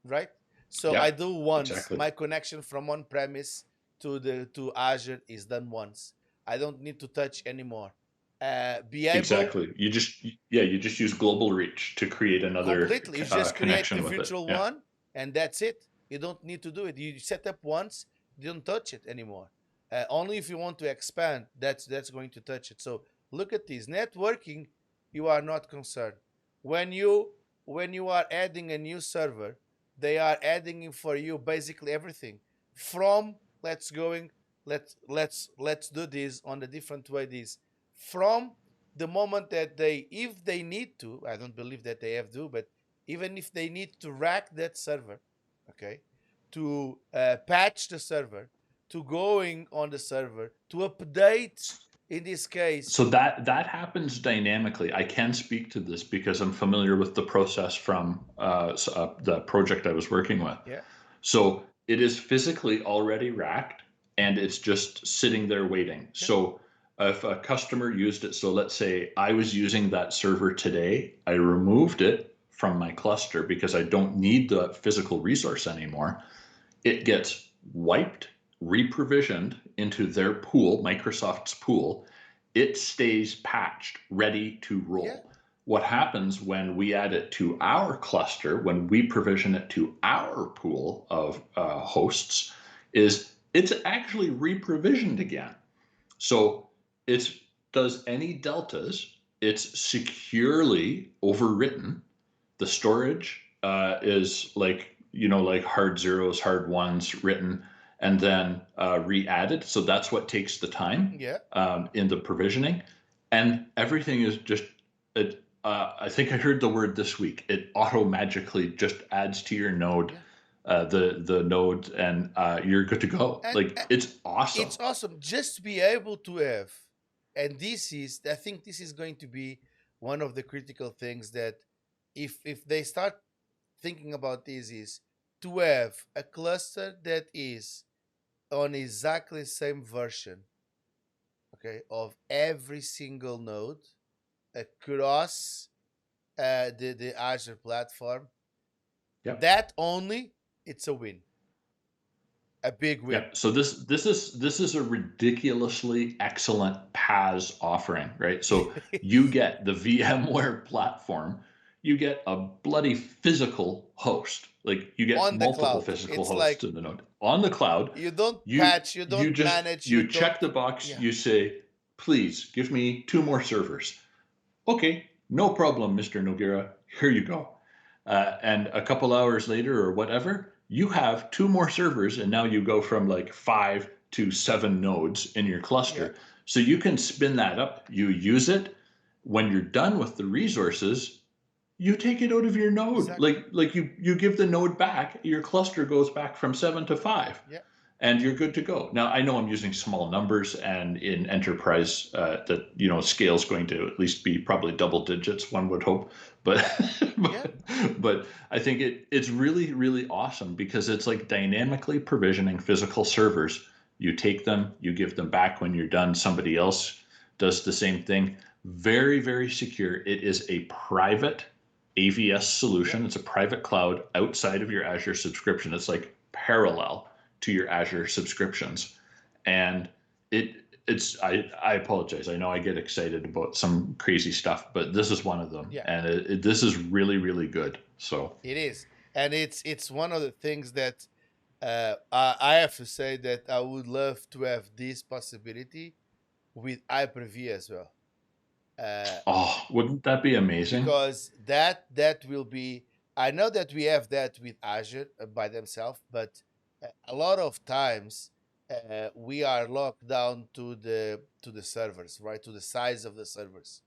[SPEAKER 1] right? So I
[SPEAKER 2] Yeah.
[SPEAKER 1] do once.
[SPEAKER 2] Exactly.
[SPEAKER 1] My connection from on premise to Azure is done once. I don't need to touch anymore. Be able
[SPEAKER 2] Exactly. You just use global reach to create another
[SPEAKER 1] completely. You just create the
[SPEAKER 2] connection with it.
[SPEAKER 1] virtual
[SPEAKER 2] Yeah.
[SPEAKER 1] one, and that's it. You don't need to do it. You set up once, you don't touch it anymore. Only if you want to expand, that's going to touch it. So look at this networking. You are not concerned when you are adding a new server. They are adding in for you basically everything from let's do this on a different way. This from the moment that they, if they need to, I don't believe that they have to, but even if they need to rack that server, okay, to patch the server, to going on the server, to update, in this case,
[SPEAKER 2] So that happens dynamically. I can speak to this because I'm familiar with the process from the project I was working with.
[SPEAKER 1] yeah,
[SPEAKER 2] So it is physically already racked and it's just sitting there waiting.
[SPEAKER 1] yeah,
[SPEAKER 2] So if a customer used it, so let's say I was using that server today, I removed it from my cluster because I don't need the physical resource anymore. It gets wiped, reprovisioned into their pool, Microsoft's pool. It stays patched, ready to
[SPEAKER 1] yeah,
[SPEAKER 2] roll. What happens when we add it to our cluster, when we provision it to our pool of hosts, is it's actually reprovisioned again. So it does any deltas, it's securely overwritten. The storage is like, like hard zeros, hard ones written, and then re-added. So that's what takes the time
[SPEAKER 1] yeah,
[SPEAKER 2] in the provisioning. And everything is just, I think I heard the word this week, it auto magically just adds to your node,
[SPEAKER 1] yeah.
[SPEAKER 2] the node, and you're good to go.
[SPEAKER 1] And
[SPEAKER 2] Like, it's awesome.
[SPEAKER 1] it's awesome just to be able to have, and this is, I think this is going to be one of the critical things that if they start thinking about this is to have a cluster that is on exactly the same version, okay, of every single node across the Azure platform.
[SPEAKER 2] Yep.
[SPEAKER 1] That only, it's a win, a big
[SPEAKER 2] Yeah.
[SPEAKER 1] win.
[SPEAKER 2] So this is a ridiculously excellent PaaS offering, right? So you get the VMware platform, you get a bloody physical host, like you get
[SPEAKER 1] On the
[SPEAKER 2] multiple
[SPEAKER 1] cloud,
[SPEAKER 2] physical
[SPEAKER 1] it's
[SPEAKER 2] hosts
[SPEAKER 1] like
[SPEAKER 2] in the node. On the cloud,
[SPEAKER 1] you don't
[SPEAKER 2] you
[SPEAKER 1] patch, you
[SPEAKER 2] you
[SPEAKER 1] don't
[SPEAKER 2] just
[SPEAKER 1] manage, you
[SPEAKER 2] you
[SPEAKER 1] don't,
[SPEAKER 2] check the box,
[SPEAKER 1] yeah,
[SPEAKER 2] you say, please give me 2 more servers. Okay, no problem, Mr. Nogueira. Here you go. and a couple hours later or whatever, you have 2 more servers, and now you go from like 5 to 7 nodes in your
[SPEAKER 1] Yeah,
[SPEAKER 2] cluster. So you can spin that up, you use it. When you're done with the resources, you take it out of your node.
[SPEAKER 1] exactly.
[SPEAKER 2] Like you give the node back, your cluster goes back from 7 to 5,
[SPEAKER 1] Yeah,
[SPEAKER 2] and you're good to go. Now I know I'm using small numbers, and in enterprise, that scale is going to at least be probably double digits, one would hope. But
[SPEAKER 1] yeah,
[SPEAKER 2] but I think it's really really awesome because it's like dynamically provisioning physical servers. You take them, you give them back when you're done. Somebody else does the same thing. Very very secure. It is a private AVS
[SPEAKER 1] yeah.
[SPEAKER 2] solution. It's a private cloud outside of your Azure subscription. It's like parallel to your Azure subscriptions. And I apologize. I know I get excited about some crazy stuff, but this is one of them.
[SPEAKER 1] Yeah.
[SPEAKER 2] And this is really, really good. So,
[SPEAKER 1] It is, and it's one of the things that I have to say that I would love to have this possibility with Hyper-V as well, uh,
[SPEAKER 2] oh, wouldn't that be amazing?
[SPEAKER 1] because that will be. I know that we have that with Azure by themselves, but a lot of times we are locked down to the servers, right, to the size of the servers.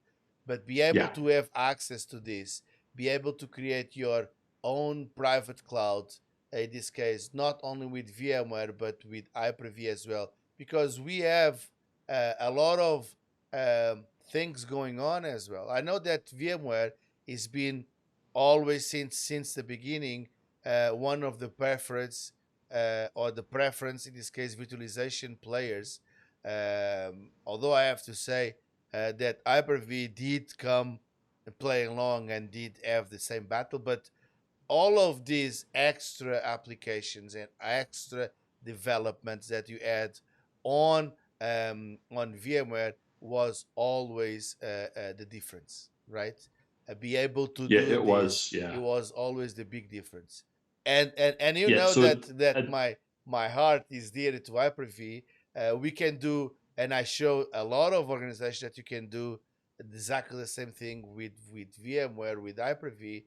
[SPEAKER 1] But be able
[SPEAKER 2] Yeah.
[SPEAKER 1] to have access to this, be able to create your own private cloud, in this case, not only with VMware, but with Hyper-V as well, because we have a lot of things going on as well. I know that VMware has been always since the beginning one of the preference or the preference in this case virtualization players. Although I have to say that Hyper-V did come play along and did have the same battle, but all of these extra applications and extra developments that you add on VMware was always the difference, right? Be able to
[SPEAKER 2] Yeah,
[SPEAKER 1] do
[SPEAKER 2] it
[SPEAKER 1] this,
[SPEAKER 2] was.
[SPEAKER 1] it
[SPEAKER 2] Yeah.
[SPEAKER 1] was always the big difference. And you
[SPEAKER 2] Yeah.
[SPEAKER 1] know
[SPEAKER 2] So,
[SPEAKER 1] that my heart is dear to Hyper-V. We can do, and I show a lot of organizations that you can do exactly the same thing with VMware, with Hyper-V,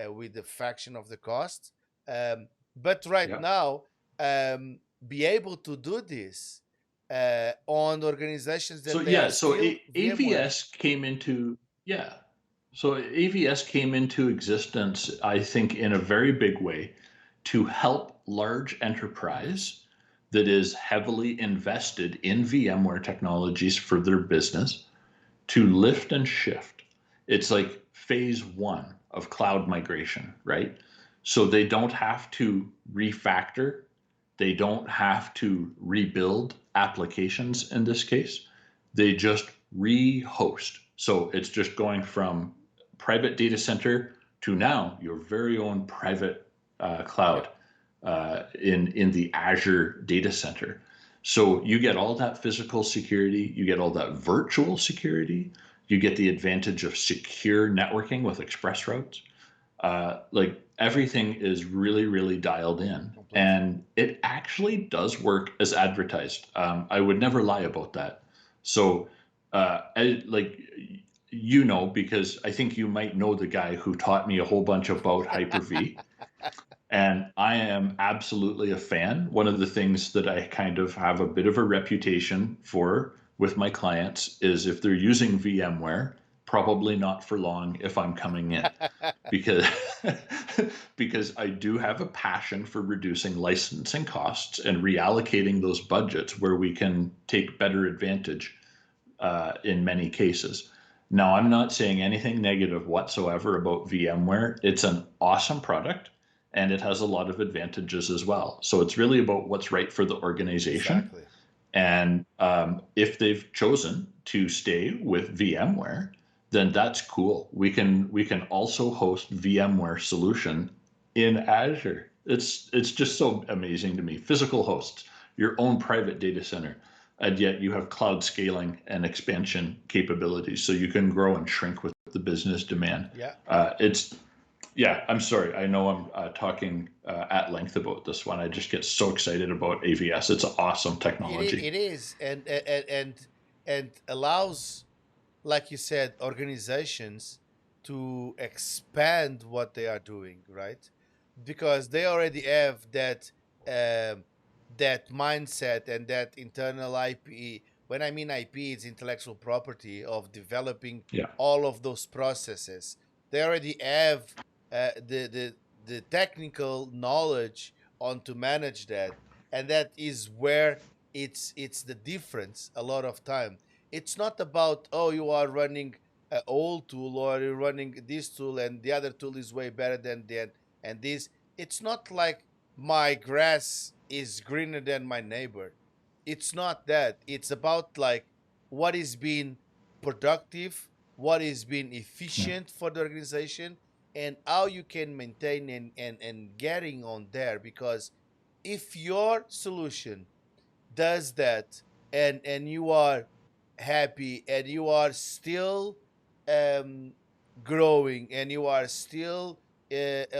[SPEAKER 1] with the fraction of the cost. But right
[SPEAKER 2] yeah.
[SPEAKER 1] now, be able to do this on organizations
[SPEAKER 2] So
[SPEAKER 1] that they
[SPEAKER 2] yeah,
[SPEAKER 1] are
[SPEAKER 2] so
[SPEAKER 1] still VMware.
[SPEAKER 2] AVS came into yeah. So AVS came into existence, I think, in a very big way to help large enterprise that is heavily invested in VMware technologies for their business to lift and shift. It's like phase one of cloud migration, right? So they don't have to refactor, they don't have to rebuild applications in this case. They just rehost. So it's just going from private data center to now your very own private
[SPEAKER 1] Yeah,
[SPEAKER 2] cloud in the Azure data center. So you get all that physical security, you get all that virtual security, you get the advantage of secure networking with ExpressRoutes. Like everything is really, really dialed in,
[SPEAKER 1] completely.
[SPEAKER 2] and it actually does work as advertised. I would never lie about that. So, like because I think you might know the guy who taught me a whole bunch about Hyper-V. And I am absolutely a fan. One of the things that I kind of have a bit of a reputation for with my clients is if they're using VMware, probably not for long if I'm coming in because because I do have a passion for reducing licensing costs and reallocating those budgets where we can take better advantage in many cases. Now, I'm not saying anything negative whatsoever about VMware. It's an awesome product and it has a lot of advantages as well. So it's really about what's right for the organization.
[SPEAKER 1] Exactly.
[SPEAKER 2] And if they've chosen to stay with VMware, then that's cool. We can also host VMware Solution in Azure. It's just so amazing to me. Physical hosts, your own private data center, and yet you have cloud scaling and expansion capabilities, so you can grow and shrink with the business demand.
[SPEAKER 1] Yeah,
[SPEAKER 2] It's yeah. I'm sorry. I know I'm talking at length about this one. I just get so excited about AVS. It's awesome technology.
[SPEAKER 1] it is, and allows, like you said, organizations. to expand what they are doing, right? Because they already have um, that mindset and that internal IP. When I mean IP, it's intellectual property of developing
[SPEAKER 2] Yeah.
[SPEAKER 1] all of those processes. They already have the technical knowledge on to manage that, and that is where it's the difference a lot of time. It's not about, oh, you are running an old tool or you're running this tool and the other tool is way better than that and this. It's not like my grass is greener than my neighbor. It's not that. It's about like what is being productive, what is being
[SPEAKER 2] Yeah.
[SPEAKER 1] efficient for the organization, and how you can maintain and getting on there. Because if your solution does that, and you are happy and you are still um, growing and you are still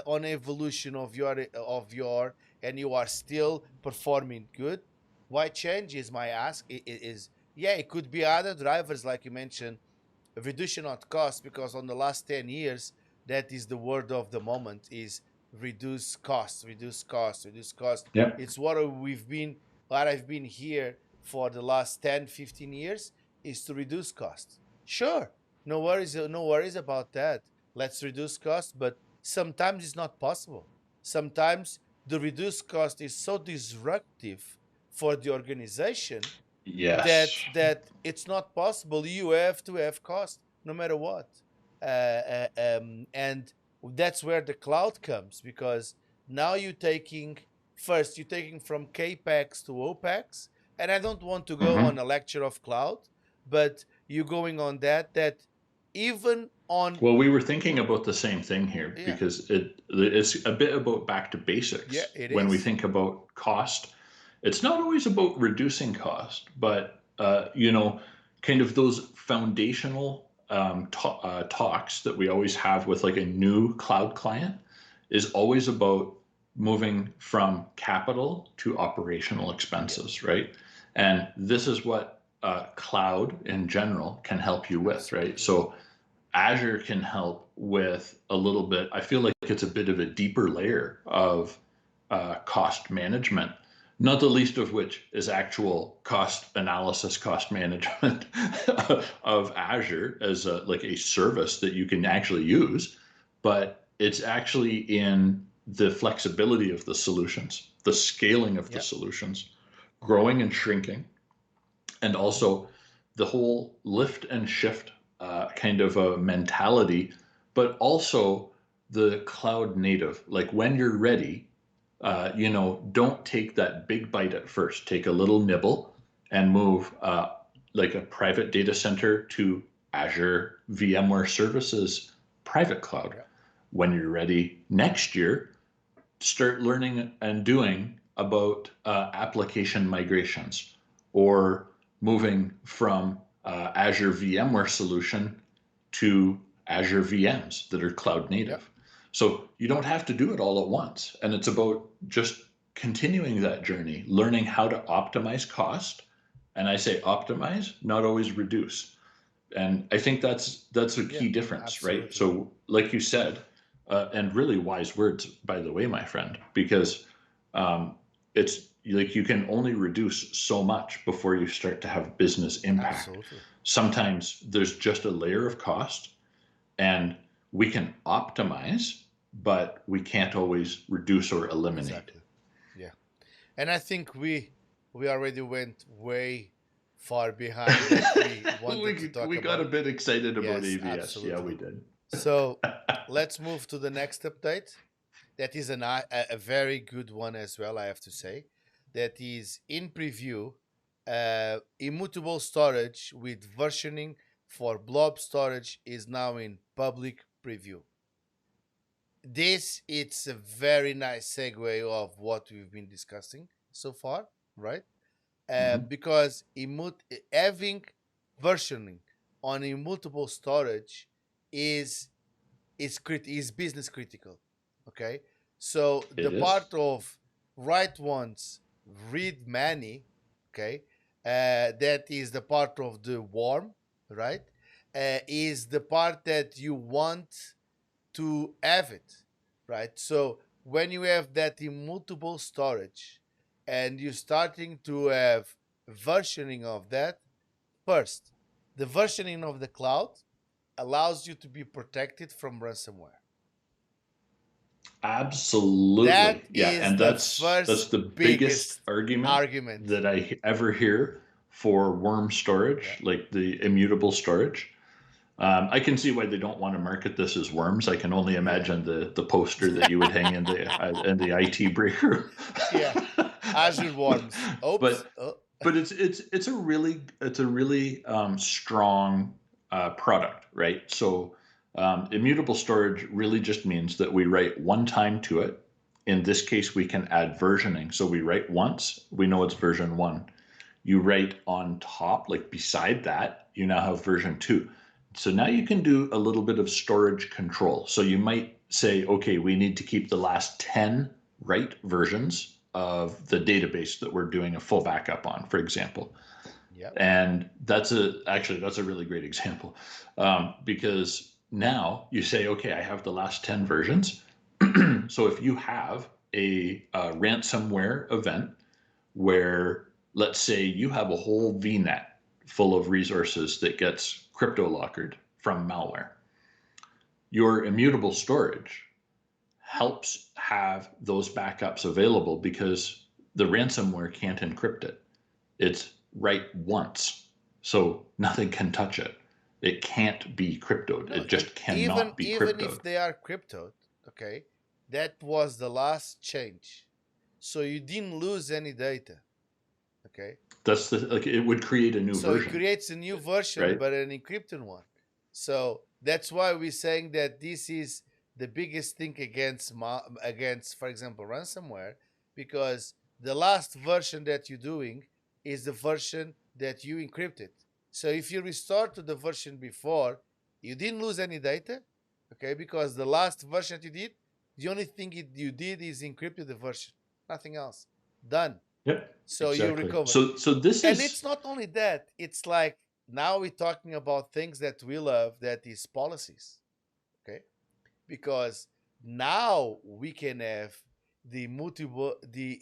[SPEAKER 1] on evolution of your and you are still performing good, why change is my ask. Is yeah, it could be other drivers like you mentioned, reduction of cost, because on the last 10 years that is the word of the moment, is reduce cost, reduce cost, reduce cost.
[SPEAKER 2] Yeah.
[SPEAKER 1] It's what I've been here for the last 10, 15 years, is to reduce cost. Sure, no worries about that. Let's reduce cost, but sometimes it's not possible. Sometimes the reduced cost is so disruptive for the organization that
[SPEAKER 2] Yes.
[SPEAKER 1] it's not possible. You have to have cost no matter what, and that's where the cloud comes, because now you're taking from capex to opex. And I don't want to go on
[SPEAKER 2] Hmm.
[SPEAKER 1] a lecture of cloud, but you're going on that even on.
[SPEAKER 2] Well, we were thinking about the same thing here
[SPEAKER 1] Yeah,
[SPEAKER 2] because it's a bit about back to
[SPEAKER 1] yeah,
[SPEAKER 2] basics.
[SPEAKER 1] it
[SPEAKER 2] When we
[SPEAKER 1] is.
[SPEAKER 2] think about cost, it's not always about reducing cost, but kind of those foundational talks that we always have with like a new cloud client is always about moving from capital to operational
[SPEAKER 1] Yeah,
[SPEAKER 2] expenses, right? And this is what cloud in general can help you with, right?
[SPEAKER 1] absolutely.
[SPEAKER 2] So Azure can help with a little bit. I feel like it's a bit of a deeper layer of cost management, not the least of which is actual cost analysis, cost management of Azure as like a service that you can actually use. But it's actually in the flexibility of the solutions, the scaling of the
[SPEAKER 1] Yeah,
[SPEAKER 2] solutions, growing and shrinking, and also the whole lift and shift kind of a mentality, but also the cloud native. Like when you're ready, don't take that big bite at first. Take a little nibble and move like a private data center to Azure VMware Services private cloud.
[SPEAKER 1] yeah,
[SPEAKER 2] When you're ready next year, start learning and doing about application migrations or moving from Azure VMware Solution to Azure VMs that are cloud
[SPEAKER 1] yeah,
[SPEAKER 2] native. So you don't have to do it all at once. And it's about just continuing that journey, learning how to optimize cost. And I say optimize, not always reduce. And I think that's a
[SPEAKER 1] yeah,
[SPEAKER 2] key difference, right?
[SPEAKER 1] absolutely.
[SPEAKER 2] So, like you said, and really wise words, by the way, my friend, because it's like you can only reduce so much before you start to have business impact.
[SPEAKER 1] Absolutely.
[SPEAKER 2] Sometimes there's just a layer of cost, and we can optimize, but we can't always reduce or eliminate.
[SPEAKER 1] Exactly. Yeah. And I think we already went way far behind that we wanted to talk
[SPEAKER 2] We got a
[SPEAKER 1] about.
[SPEAKER 2] bit excited about
[SPEAKER 1] Yes,
[SPEAKER 2] AVS. Yeah, we
[SPEAKER 1] absolutely.
[SPEAKER 2] did.
[SPEAKER 1] So let's move to the next update. That is a very good one as well, I have to say. That is in preview. Immutable storage with versioning for Blob Storage is now in public preview. This it's a very nice segue of what we've been discussing so far, right?
[SPEAKER 2] Hmm.
[SPEAKER 1] Because having versioning on immutable storage is is business critical. Okay, so the
[SPEAKER 2] It is.
[SPEAKER 1] part of write once, read many. Okay, that is the part of the warm, right? is the part that you want to have it, right? So when you have that immutable storage and you're starting to have versioning of that, first, the versioning of the cloud allows you to be protected from ransomware.
[SPEAKER 2] Absolutely.
[SPEAKER 1] That
[SPEAKER 2] Yeah,
[SPEAKER 1] is
[SPEAKER 2] and
[SPEAKER 1] the
[SPEAKER 2] that's
[SPEAKER 1] first
[SPEAKER 2] the biggest
[SPEAKER 1] biggest
[SPEAKER 2] argument
[SPEAKER 1] argument.
[SPEAKER 2] that I ever hear for worm
[SPEAKER 1] Yeah.
[SPEAKER 2] storage, like the immutable storage. I can see why they don't want to market this as worms. I can only
[SPEAKER 1] Yeah.
[SPEAKER 2] imagine the poster that you would hang in the IT break room.
[SPEAKER 1] Yeah. Azure Worms. Oops.
[SPEAKER 2] but
[SPEAKER 1] Oh.
[SPEAKER 2] but it's a really strong product, right? So immutable storage really just means that we write one time to it. In this case, we can add versioning. So we write once, we know it's version 1. You write on top, like beside that, you now have version 2. So now you can do a little bit of storage control. So you might say, okay, we need to keep the last 10 write versions of the database that we're doing a full backup on, for example.
[SPEAKER 1] Yep.
[SPEAKER 2] And that's a really great example, because now you say, okay, I have the last 10 versions. So if you have a ransomware event where, let's say, you have a whole VNet full of resources that gets crypto lockered from malware, your immutable storage helps have those backups available because the ransomware can't encrypt it. It's write once, so nothing can touch it. It can't be cryptoed.
[SPEAKER 1] No,
[SPEAKER 2] It just
[SPEAKER 1] even
[SPEAKER 2] cannot be
[SPEAKER 1] even
[SPEAKER 2] cryptoed.
[SPEAKER 1] if they are cryptoed, okay, that was the last change. So you didn't lose any data. Okay.
[SPEAKER 2] That's like it would create a new
[SPEAKER 1] So it
[SPEAKER 2] version,
[SPEAKER 1] creates a new version,
[SPEAKER 2] right?
[SPEAKER 1] but an encrypted one. So that's why we're saying that this is the biggest thing against, for example, ransomware, because the last version that you're doing is the version that you encrypted. So if you restore to the version before, you didn't lose any data, okay? Because the last version that you did, the only thing you did is encrypted the version, nothing else. Done.
[SPEAKER 2] Yep,
[SPEAKER 1] So you
[SPEAKER 2] exactly.
[SPEAKER 1] recover.
[SPEAKER 2] So this
[SPEAKER 1] And
[SPEAKER 2] is
[SPEAKER 1] it's not only that, it's like now we're talking about things that we love, that is policies. Okay. Because now we can have the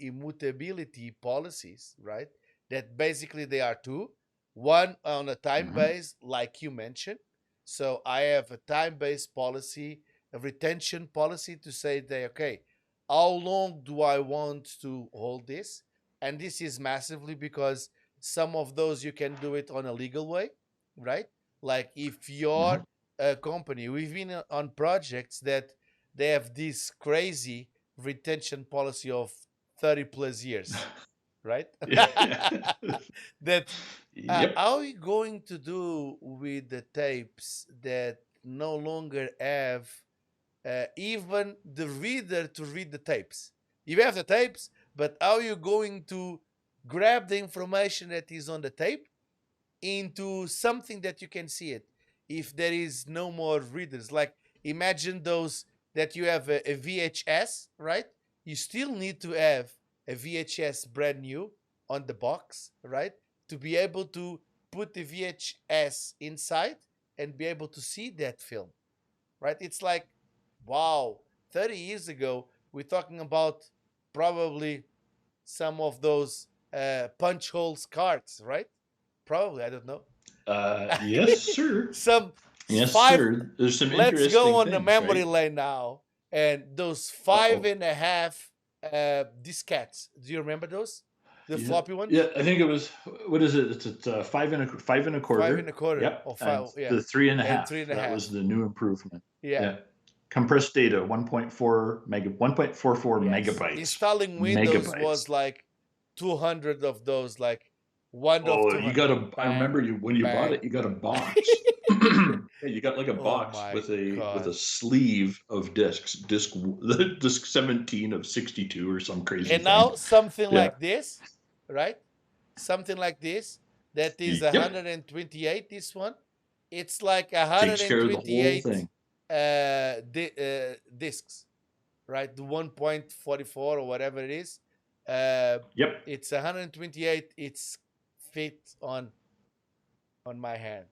[SPEAKER 1] immutability policies, right? That basically they are two. One on a time
[SPEAKER 2] mhm.
[SPEAKER 1] base, like you mentioned. So I have a time based policy, a retention policy to say that, okay, how long do I want to hold this? And this is massively because some of those you can do it on a legal way, right? Like if
[SPEAKER 2] Mhm.
[SPEAKER 1] you're a company, we've been on projects that they have this crazy retention policy of 30 plus years, right? That
[SPEAKER 2] Yep.
[SPEAKER 1] how are we going to do with the tapes that no longer have even the reader to read the tapes? You have the tapes, but how are you going to grab the information that is on the tape into something that you can see it if there is no more readers? Like imagine those that you have a VHS, right? You still need to have a VHS brand new on the box, right? To be able to put the VHS inside and be able to see that film, right? It's like, wow, 30 years ago, we're talking about probably some of those punch holes cards, right? Probably, I don't know.
[SPEAKER 2] Yes, sir.
[SPEAKER 1] Some
[SPEAKER 2] Yes,
[SPEAKER 1] five.
[SPEAKER 2] sir. There's some
[SPEAKER 1] Let's go
[SPEAKER 2] interesting
[SPEAKER 1] on the
[SPEAKER 2] things,
[SPEAKER 1] memory
[SPEAKER 2] right?
[SPEAKER 1] lane now, and those five
[SPEAKER 2] Uh-oh.
[SPEAKER 1] and a half diskettes. Do you remember those? The
[SPEAKER 2] Yeah,
[SPEAKER 1] floppy
[SPEAKER 2] yeah.
[SPEAKER 1] ones,
[SPEAKER 2] I think it was. What is it? It's five and a
[SPEAKER 1] five and
[SPEAKER 2] quarter.
[SPEAKER 1] a quarter
[SPEAKER 2] Yep.
[SPEAKER 1] or
[SPEAKER 2] And
[SPEAKER 1] five, yeah,
[SPEAKER 2] the three and a
[SPEAKER 1] and three
[SPEAKER 2] half.
[SPEAKER 1] and a
[SPEAKER 2] That was
[SPEAKER 1] half,
[SPEAKER 2] the new improvement.
[SPEAKER 1] yeah.
[SPEAKER 2] Yeah. Compressed data, 1.44
[SPEAKER 1] Yes,
[SPEAKER 2] megabytes.
[SPEAKER 1] installing Windows
[SPEAKER 2] Megabytes.
[SPEAKER 1] was like 200 of those, like one of
[SPEAKER 2] Oh, you
[SPEAKER 1] 200.
[SPEAKER 2] got a. I remember
[SPEAKER 1] Bang,
[SPEAKER 2] you when you bought it.
[SPEAKER 1] bang.
[SPEAKER 2] You got a box. Yeah, you got like a
[SPEAKER 1] Oh
[SPEAKER 2] box
[SPEAKER 1] my
[SPEAKER 2] with a
[SPEAKER 1] god.
[SPEAKER 2] sleeve of discs. The disc 17 of 62 or some crazy
[SPEAKER 1] And
[SPEAKER 2] thing.
[SPEAKER 1] now something
[SPEAKER 2] Yeah.
[SPEAKER 1] like this, right? Something like this, that is
[SPEAKER 2] Yep.
[SPEAKER 1] 128. This one, it's like
[SPEAKER 2] Takes care of the whole
[SPEAKER 1] 128
[SPEAKER 2] thing.
[SPEAKER 1] discs, right? The 1.44 or whatever it is. Uh,
[SPEAKER 2] Yep.
[SPEAKER 1] it's 128. It's fit on my hand.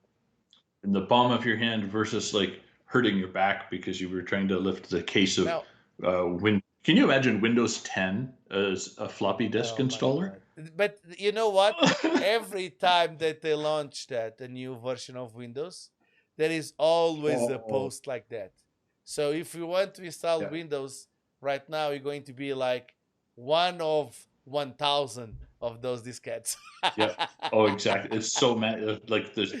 [SPEAKER 2] in the palm of your hand versus like hurting your back because you were trying to lift the case of
[SPEAKER 1] Now,
[SPEAKER 2] Can you imagine Windows 10 as a floppy disk
[SPEAKER 1] oh my
[SPEAKER 2] installer?
[SPEAKER 1] God. But you know what? Every time that they launch that, a new version of Windows, there is always a
[SPEAKER 2] Oh,
[SPEAKER 1] post like that. So if you want to install
[SPEAKER 2] yeah,
[SPEAKER 1] Windows right now, you're going to be like one of 1,000 of those diskettes.
[SPEAKER 2] yeah. Oh, exactly. It's so many. Like this,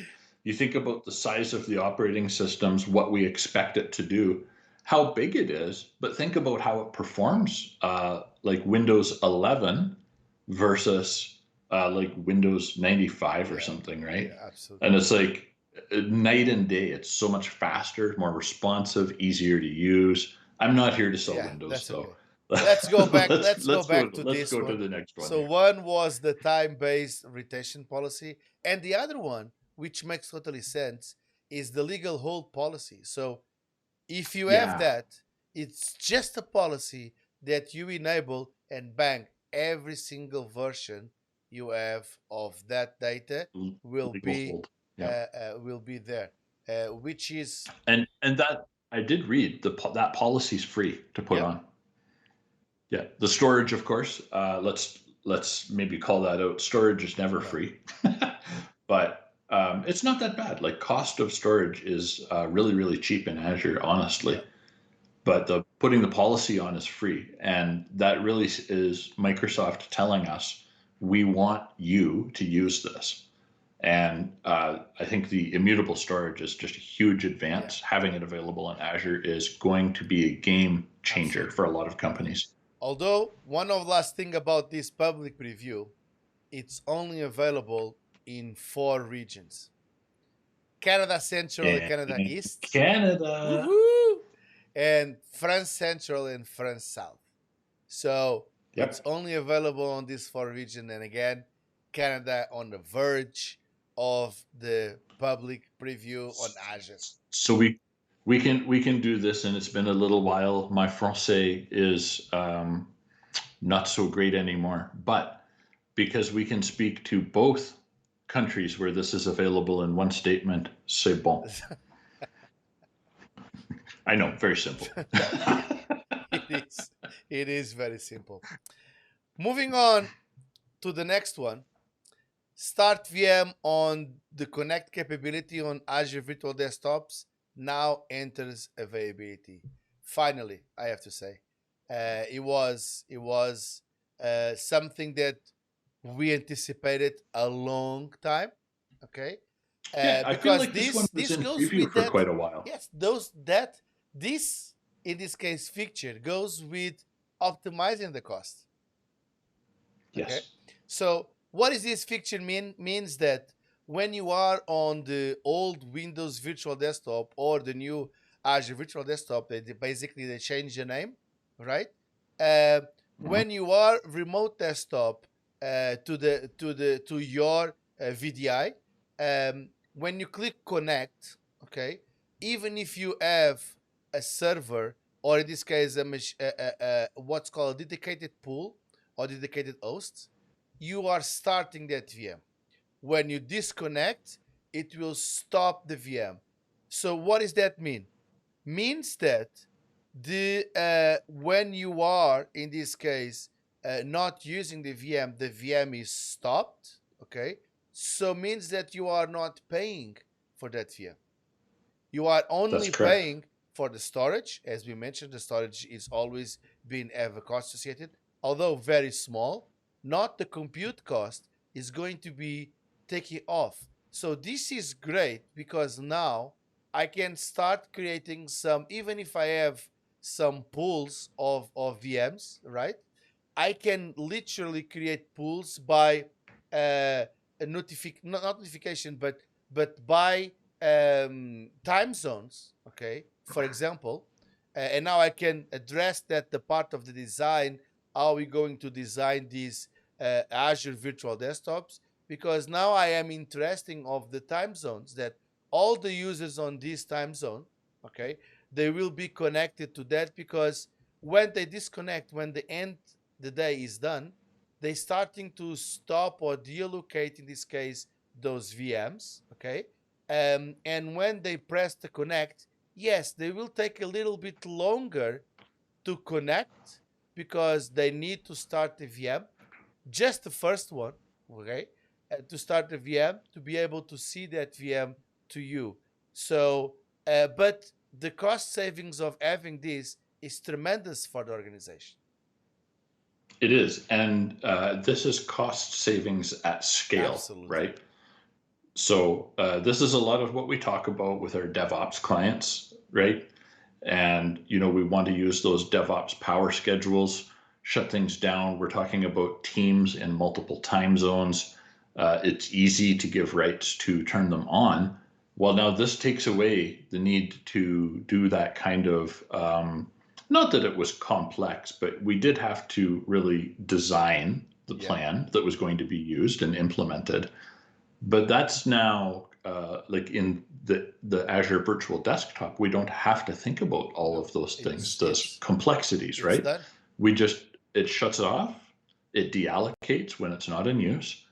[SPEAKER 2] you think about the size of the operating systems, what we expect it to do, how big it is, but think about how it performs. Like Windows 11 versus like Windows 95 or
[SPEAKER 1] Yeah,
[SPEAKER 2] something,
[SPEAKER 1] yeah,
[SPEAKER 2] right?
[SPEAKER 1] absolutely.
[SPEAKER 2] And it's like night and day. It's so much faster, more responsive, easier to use. I'm not here to sell
[SPEAKER 1] Yeah,
[SPEAKER 2] Windows
[SPEAKER 1] that's
[SPEAKER 2] though.
[SPEAKER 1] okay. Let's go back. Let's go
[SPEAKER 2] Let's go
[SPEAKER 1] back to
[SPEAKER 2] let's
[SPEAKER 1] this
[SPEAKER 2] go to
[SPEAKER 1] one.
[SPEAKER 2] the next one
[SPEAKER 1] So
[SPEAKER 2] here.
[SPEAKER 1] one was the time-based retention policy, and the other one, which makes totally sense, is the legal hold policy. So if you have
[SPEAKER 2] Yeah,
[SPEAKER 1] that, it's just a policy that you enable, and bang, every single version you have of that data
[SPEAKER 2] legal hold. Yeah,
[SPEAKER 1] will be there, which is
[SPEAKER 2] and that I did read that policy's free to put
[SPEAKER 1] yep,
[SPEAKER 2] on. Yeah, the storage, of course. Let's maybe call that out. Storage is never
[SPEAKER 1] no,
[SPEAKER 2] free, but it's not that bad. Like cost of storage is really cheap in Azure, honestly.
[SPEAKER 1] yep,
[SPEAKER 2] But the putting the policy on is free, and that really is Microsoft telling us we want you to use this. And I think the immutable storage is just a huge
[SPEAKER 1] yeah,
[SPEAKER 2] advance. Having it available in Azure is going to be a game changer for
[SPEAKER 1] absolutely.
[SPEAKER 2] a lot of companies.
[SPEAKER 1] Although one of the last thing about this public preview, it's only available in 4 regions: Canada Central and
[SPEAKER 2] And
[SPEAKER 1] Canada East,
[SPEAKER 2] Canada.
[SPEAKER 1] woohoo, and France Central and France South. So it's
[SPEAKER 2] Yep.
[SPEAKER 1] only available on this 4 region, and again, Canada on the verge of the public preview on Azure.
[SPEAKER 2] So we can do this, and it's been a little while. My français is not so great anymore, but because we can speak to both countries where this is available in one statement, c'est bon. I know, very simple.
[SPEAKER 1] it is. It is very simple. Moving on to the next one. Start VM on the Connect capability on Azure Virtual Desktops now enters availability. Finally, I have to say, it was something that we anticipated a long time. Okay,
[SPEAKER 2] Yeah, I feel
[SPEAKER 1] because
[SPEAKER 2] like this one was
[SPEAKER 1] this
[SPEAKER 2] in
[SPEAKER 1] goes
[SPEAKER 2] preview
[SPEAKER 1] with
[SPEAKER 2] for
[SPEAKER 1] that.
[SPEAKER 2] quite a while.
[SPEAKER 1] Yes, those that this in this case feature goes with optimizing the cost. Okay,
[SPEAKER 2] Yes.
[SPEAKER 1] so what does this feature mean? Means that when you are on the old Windows Virtual Desktop or the new Azure Virtual Desktop, they change the name, right? Uh,
[SPEAKER 2] Mhm.
[SPEAKER 1] when you are remote desktop to your VDI, when you click connect, okay, even if you have a server or in this case what's called a dedicated pool or dedicated hosts, you are starting that VM. When you disconnect, it will stop the VM. So what does that mean? Means that the when you are in this case not using the VM is stopped. Okay, so means that you are not paying for that VM. You are
[SPEAKER 2] That's
[SPEAKER 1] only
[SPEAKER 2] correct.
[SPEAKER 1] paying for the storage. As we mentioned, the storage is always been have a cost associated, although very small. Not the compute cost is going to be taken off. So this is great because now I can start creating some, even if I have some pools of VMs, right? I can literally create pools by not notification, but by time zones. Okay, for example, and now I can address that the part of the design. How are we going to design these Azure virtual desktops? Because now I am interesting of the time zones that all the users on this time zone, okay, they will be connected to that because when they disconnect, when the day is done, they starting to stop or deallocate in this case those VMs, okay, And when they press the connect, yes, they will take a little bit longer to connect because they need to start the VM, just the first one, okay, to start the VM to be able to see that VM to you. So, but the cost savings of having this is tremendous for the organization.
[SPEAKER 2] It is. And this is cost savings at scale,
[SPEAKER 1] Absolutely.
[SPEAKER 2] right? So this is a lot of what we talk about with our DevOps clients, right? And we want to use those DevOps power schedules, shut things down. We're talking about teams in multiple time zones. It's easy to give rights to turn them on. Well, now this takes away the need to do that kind of, not that it was complex, but we did have to really design the plan that was going to be used and implemented. But that's now like in the Azure Virtual Desktop, we don't have to think about all
[SPEAKER 1] No,
[SPEAKER 2] of those things, those
[SPEAKER 1] it's
[SPEAKER 2] complexities,
[SPEAKER 1] it's
[SPEAKER 2] right?
[SPEAKER 1] done.
[SPEAKER 2] It shuts off, it deallocates when it's not in use.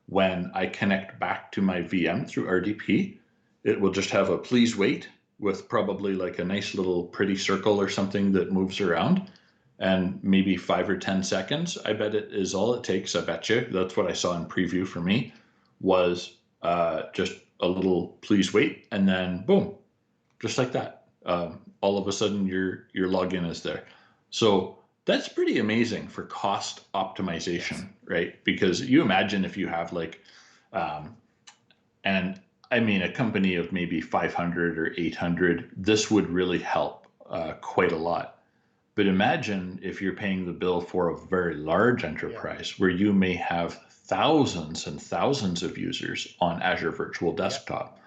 [SPEAKER 2] When I connect back to my VM through RDP, it will just have a please wait with probably like a nice little pretty circle or something that moves around. And maybe 5 or 10 seconds, I bet it is all it takes. I bet you that's what I saw in preview for me was just a little please wait, and then boom, just like that. All of a sudden, your login is there. So that's pretty amazing for cost
[SPEAKER 1] Yes.
[SPEAKER 2] optimization, right? Because you imagine if you have like, um, and I mean, a company of maybe 500 or 800, this would really help quite a lot. But imagine if you're paying the bill for a very large
[SPEAKER 1] Yeah.
[SPEAKER 2] enterprise where you may have thousands and thousands of users on Azure Virtual
[SPEAKER 1] Yeah.
[SPEAKER 2] Desktop.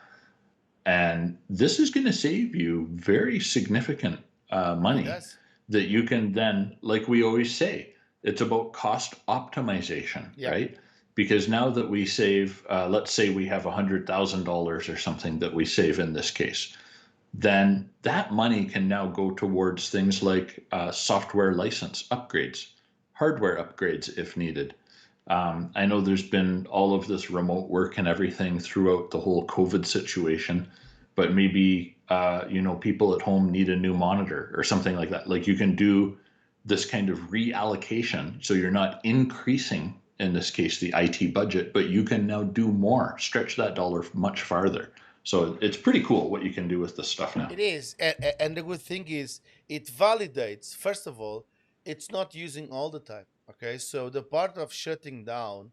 [SPEAKER 2] And this is going to save you very significant
[SPEAKER 1] It
[SPEAKER 2] money
[SPEAKER 1] does.
[SPEAKER 2] that you can then, like we always say, it's about cost optimization,
[SPEAKER 1] Yeah.
[SPEAKER 2] right? Because now that we save, let's say we have $100,000 or something that we save in this case, then that money can now go towards things like software license upgrades, hardware upgrades if needed. I know there's been all of this remote work and everything throughout the whole COVID situation, but maybe people at home need a new monitor or something like that. Like you can do this kind of reallocation, so you're not increasing in this case the IT budget, but you can now do more, stretch that dollar much farther. So it's pretty cool what you can do with this stuff now.
[SPEAKER 1] It is, and the good thing is it validates. First of all, it's not using all the time. Okay, so the part of shutting down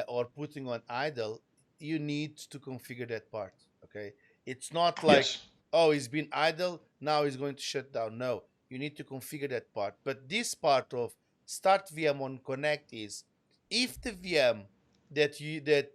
[SPEAKER 1] or putting on idle, you need to configure that part. Okay, it's not like,
[SPEAKER 2] Yes.
[SPEAKER 1] oh, it's been idle, now it's going to shut down. No, you need to configure that part. But this part of start VM on connect is if the VM that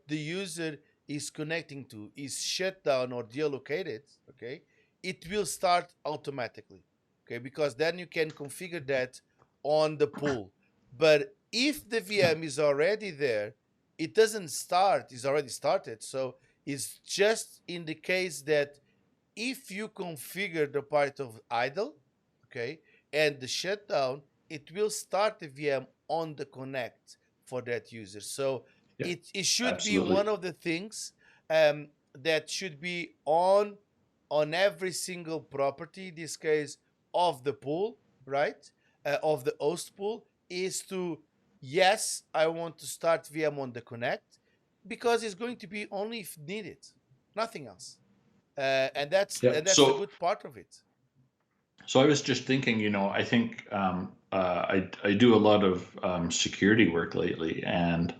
[SPEAKER 1] the user is connecting to is shut down or deallocated. Okay, it will start automatically. Okay, because then you can configure that on the pool. But if the
[SPEAKER 2] Yeah.
[SPEAKER 1] VM is already there, it doesn't start, it's already started. So it's just in the case that if you configure the part of idle, okay, and the shutdown, it will start the VM on the connect for that user. So
[SPEAKER 2] Yeah.
[SPEAKER 1] it should be
[SPEAKER 2] Absolutely.
[SPEAKER 1] one of the things that should be on every single property. In this case of the pool, right? Of the host pool is to yes, I want to start VM on the connect because it's going to be only if needed, nothing else.
[SPEAKER 2] Yeah.
[SPEAKER 1] And that's the
[SPEAKER 2] So
[SPEAKER 1] good part of it.
[SPEAKER 2] So I was just thinking, I think I do a lot of security work lately, and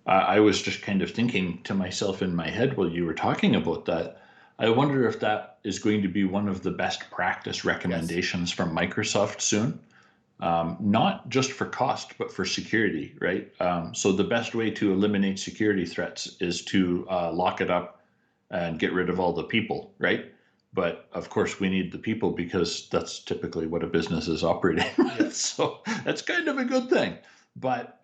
[SPEAKER 2] I was just kind of thinking to myself in my head while you were talking about that. I wonder if that is going to be one of the best practice
[SPEAKER 1] Yes.
[SPEAKER 2] recommendations from Microsoft soon, not just for cost, but for security, right? So the best way to eliminate security threats is to lock it up and get rid of all the people, right? But of course, we need the people because that's typically what a business is operating
[SPEAKER 1] Yeah.
[SPEAKER 2] with. So that's kind of a good thing. But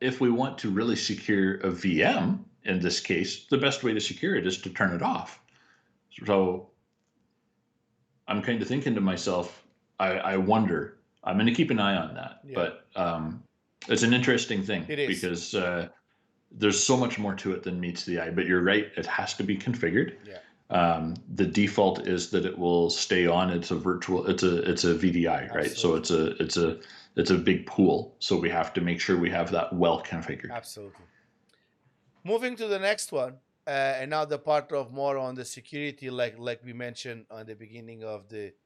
[SPEAKER 2] if we want to really secure a VM, in this case, the best way to secure it is to turn it off. So I'm kind of thinking to myself, I wonder. I'm going to keep an eye on that.
[SPEAKER 1] Yeah.
[SPEAKER 2] But it's an interesting thing
[SPEAKER 1] It is.
[SPEAKER 2] because there's so much more to it than meets the eye. But you're right; it has to be configured.
[SPEAKER 1] Yeah.
[SPEAKER 2] the default is that it will stay on. It's a VDI, right? So it's a big pool. So we have to make sure we have that well configured.
[SPEAKER 1] Absolutely. Moving to the next one, and now the part of more on the security, like we mentioned on the beginning of this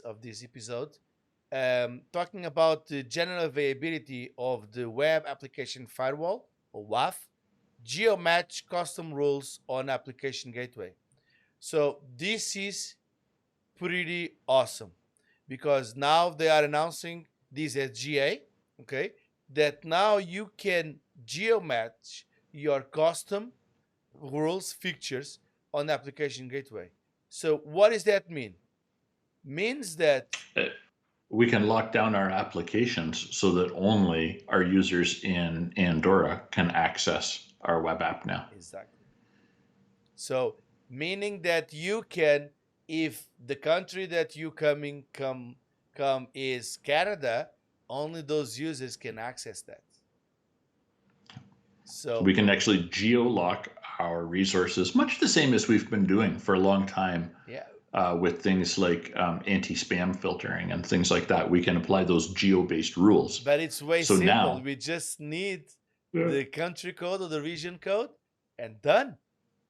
[SPEAKER 1] episode, talking about the general availability of the Web Application Firewall or WAF, geomatch custom rules on application gateway. So this is pretty awesome because now they are announcing this as GA, okay? That now you can geomatch your custom rules fixtures on the application gateway. So what does that mean? Means that
[SPEAKER 2] we can lock down our applications so that only our users in Andorra can access our web app now.
[SPEAKER 1] Exactly. So meaning that you can, if the country that you come is Canada, only those users can access that. So
[SPEAKER 2] we can actually geo-lock our resources, much the same as we've been doing for a long time.
[SPEAKER 1] Yeah.
[SPEAKER 2] With things like anti-spam filtering and things like that, we can apply those geo-based rules.
[SPEAKER 1] But it's way
[SPEAKER 2] so
[SPEAKER 1] simple.
[SPEAKER 2] Now,
[SPEAKER 1] we just need the country code or the region code, and done.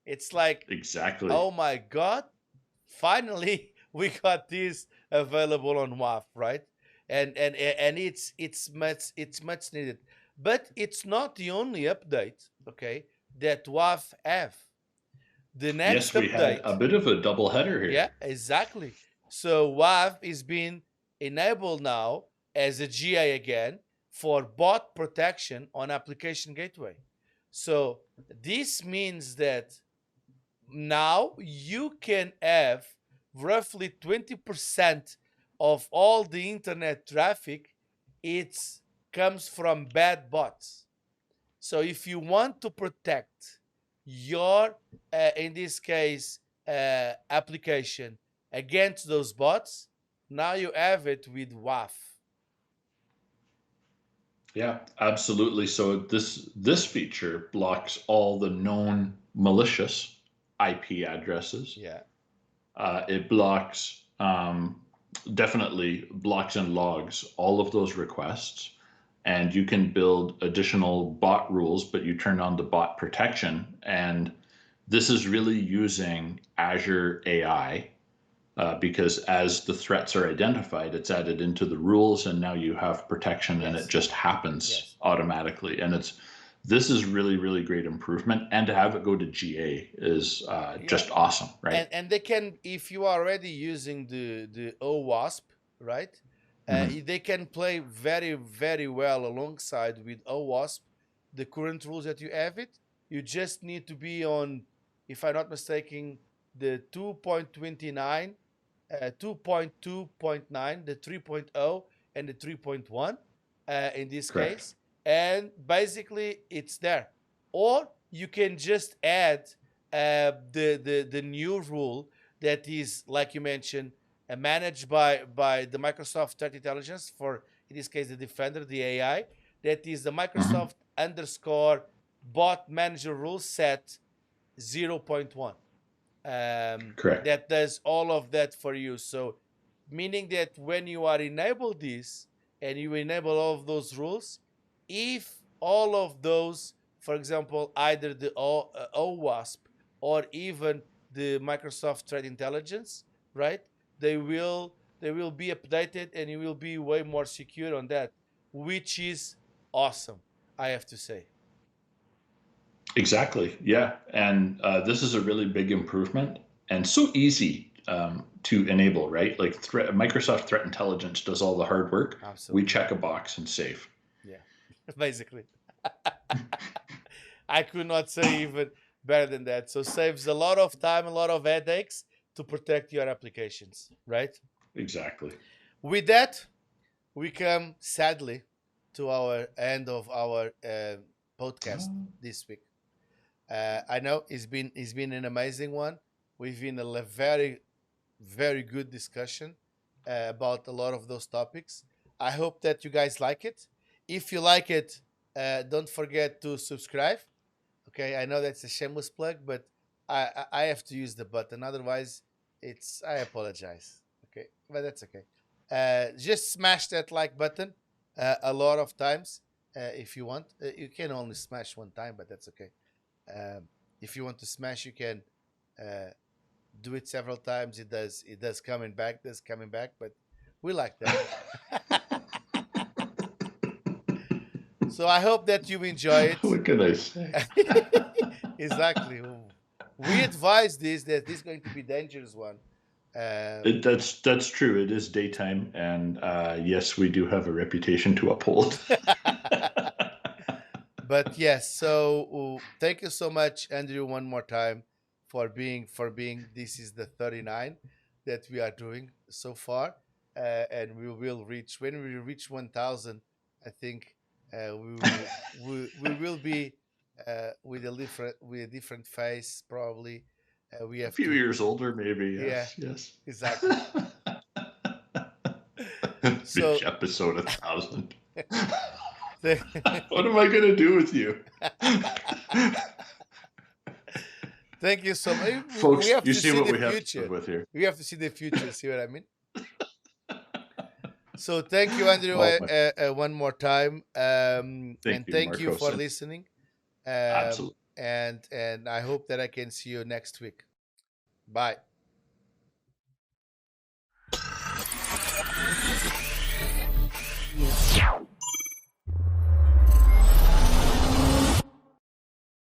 [SPEAKER 1] It's like,
[SPEAKER 2] exactly.
[SPEAKER 1] Oh my God! Finally, we got this available on WAF, right? And it's much needed. But it's not the only update, okay, that WAF have. The next
[SPEAKER 2] yes, we
[SPEAKER 1] update,
[SPEAKER 2] had a bit of a double header here.
[SPEAKER 1] Yeah, exactly. So WAF is being enabled now as a GA again for bot protection on application gateway. So this means that now you can have roughly 20% of all the internet traffic, it comes from bad bots. So if you want to protect your, in this case, application against those bots, now you have it with WAF.
[SPEAKER 2] Yeah, absolutely. So this feature blocks all the known malicious IP addresses.
[SPEAKER 1] Yeah.
[SPEAKER 2] It blocks, definitely blocks and logs all of those requests. And you can build additional bot rules, but you turn on the bot protection. And this is really using Azure AI because as the threats are identified, it's added into the rules, and now you have protection, and it just happens automatically. And this is really, really great improvement. And to have it go to GA is just awesome, right?
[SPEAKER 1] And they can, if you are already using the OWASP, right? They can play very, very well alongside with OWASP, the current rules that you have it. You just need to be on, if I'm not mistaken, the 2.29, 2.2.9, the 3.0, and the 3.1 in this case. And basically, it's there. Or you can just add the new rule that is, like you mentioned, managed by the Microsoft Threat Intelligence, for, in this case, the Defender, the AI, that is the Microsoft underscore bot manager rule set 0.1. That does all of that for you. So meaning that when you are enable this and you enable all of those rules, if all of those, for example, either the OWASP or even the Microsoft Threat Intelligence, right? They will be updated, and you will be way more secure on that, which is awesome, I have to say.
[SPEAKER 2] Exactly. Yeah. And this is a really big improvement and so easy to enable, right? Like Microsoft Threat Intelligence does all the hard work.
[SPEAKER 1] Absolutely.
[SPEAKER 2] We check a box and save.
[SPEAKER 1] Yeah, basically. I could not say even better than that. So saves a lot of time, a lot of headaches to protect your applications, right?
[SPEAKER 2] Exactly.
[SPEAKER 1] With that, we come sadly to our end of our podcast this week. I know it's been an amazing one. We've been a very, very good discussion about a lot of those topics. I hope that you guys like it. If you like it, don't forget to subscribe. Okay, I know that's a shameless plug, but I have to use the button. Otherwise, I apologize. Okay, but that's okay. Just smash that like button a lot of times if you want. You can only smash one time, but that's okay. Um, if you want to smash, you can uh, do it several times. It does coming back. Does coming back, but we like that. So I hope that you enjoy
[SPEAKER 2] What can I say?
[SPEAKER 1] it. Exactly. We advise that this is going to be dangerous one.
[SPEAKER 2] That's true. It is daytime, and yes, we do have a reputation to uphold.
[SPEAKER 1] But yes, so thank you so much, Andrew, one more time for being. This is the 39 that we are doing so far, and we will reach when we reach 1,000. I think we will be with a different face probably. We
[SPEAKER 2] A
[SPEAKER 1] have
[SPEAKER 2] few
[SPEAKER 1] to,
[SPEAKER 2] years older, maybe.
[SPEAKER 1] yeah,
[SPEAKER 2] Yes, yes.
[SPEAKER 1] exactly. So
[SPEAKER 2] Reach episode 1,000.
[SPEAKER 1] th-
[SPEAKER 2] What am I gonna do with you,
[SPEAKER 1] thank you so much. We
[SPEAKER 2] folks?
[SPEAKER 1] have
[SPEAKER 2] You
[SPEAKER 1] to
[SPEAKER 2] see
[SPEAKER 1] see
[SPEAKER 2] what
[SPEAKER 1] the
[SPEAKER 2] we have to
[SPEAKER 1] future.
[SPEAKER 2] live with here.
[SPEAKER 1] We have to see the future. See what I mean? So thank you, Andrew,
[SPEAKER 2] Oh,
[SPEAKER 1] one more time,
[SPEAKER 2] thank
[SPEAKER 1] and
[SPEAKER 2] you,
[SPEAKER 1] thank you
[SPEAKER 2] Marcos.
[SPEAKER 1] for listening.
[SPEAKER 2] Absolutely.
[SPEAKER 1] And I hope that I can see you next week. Bye.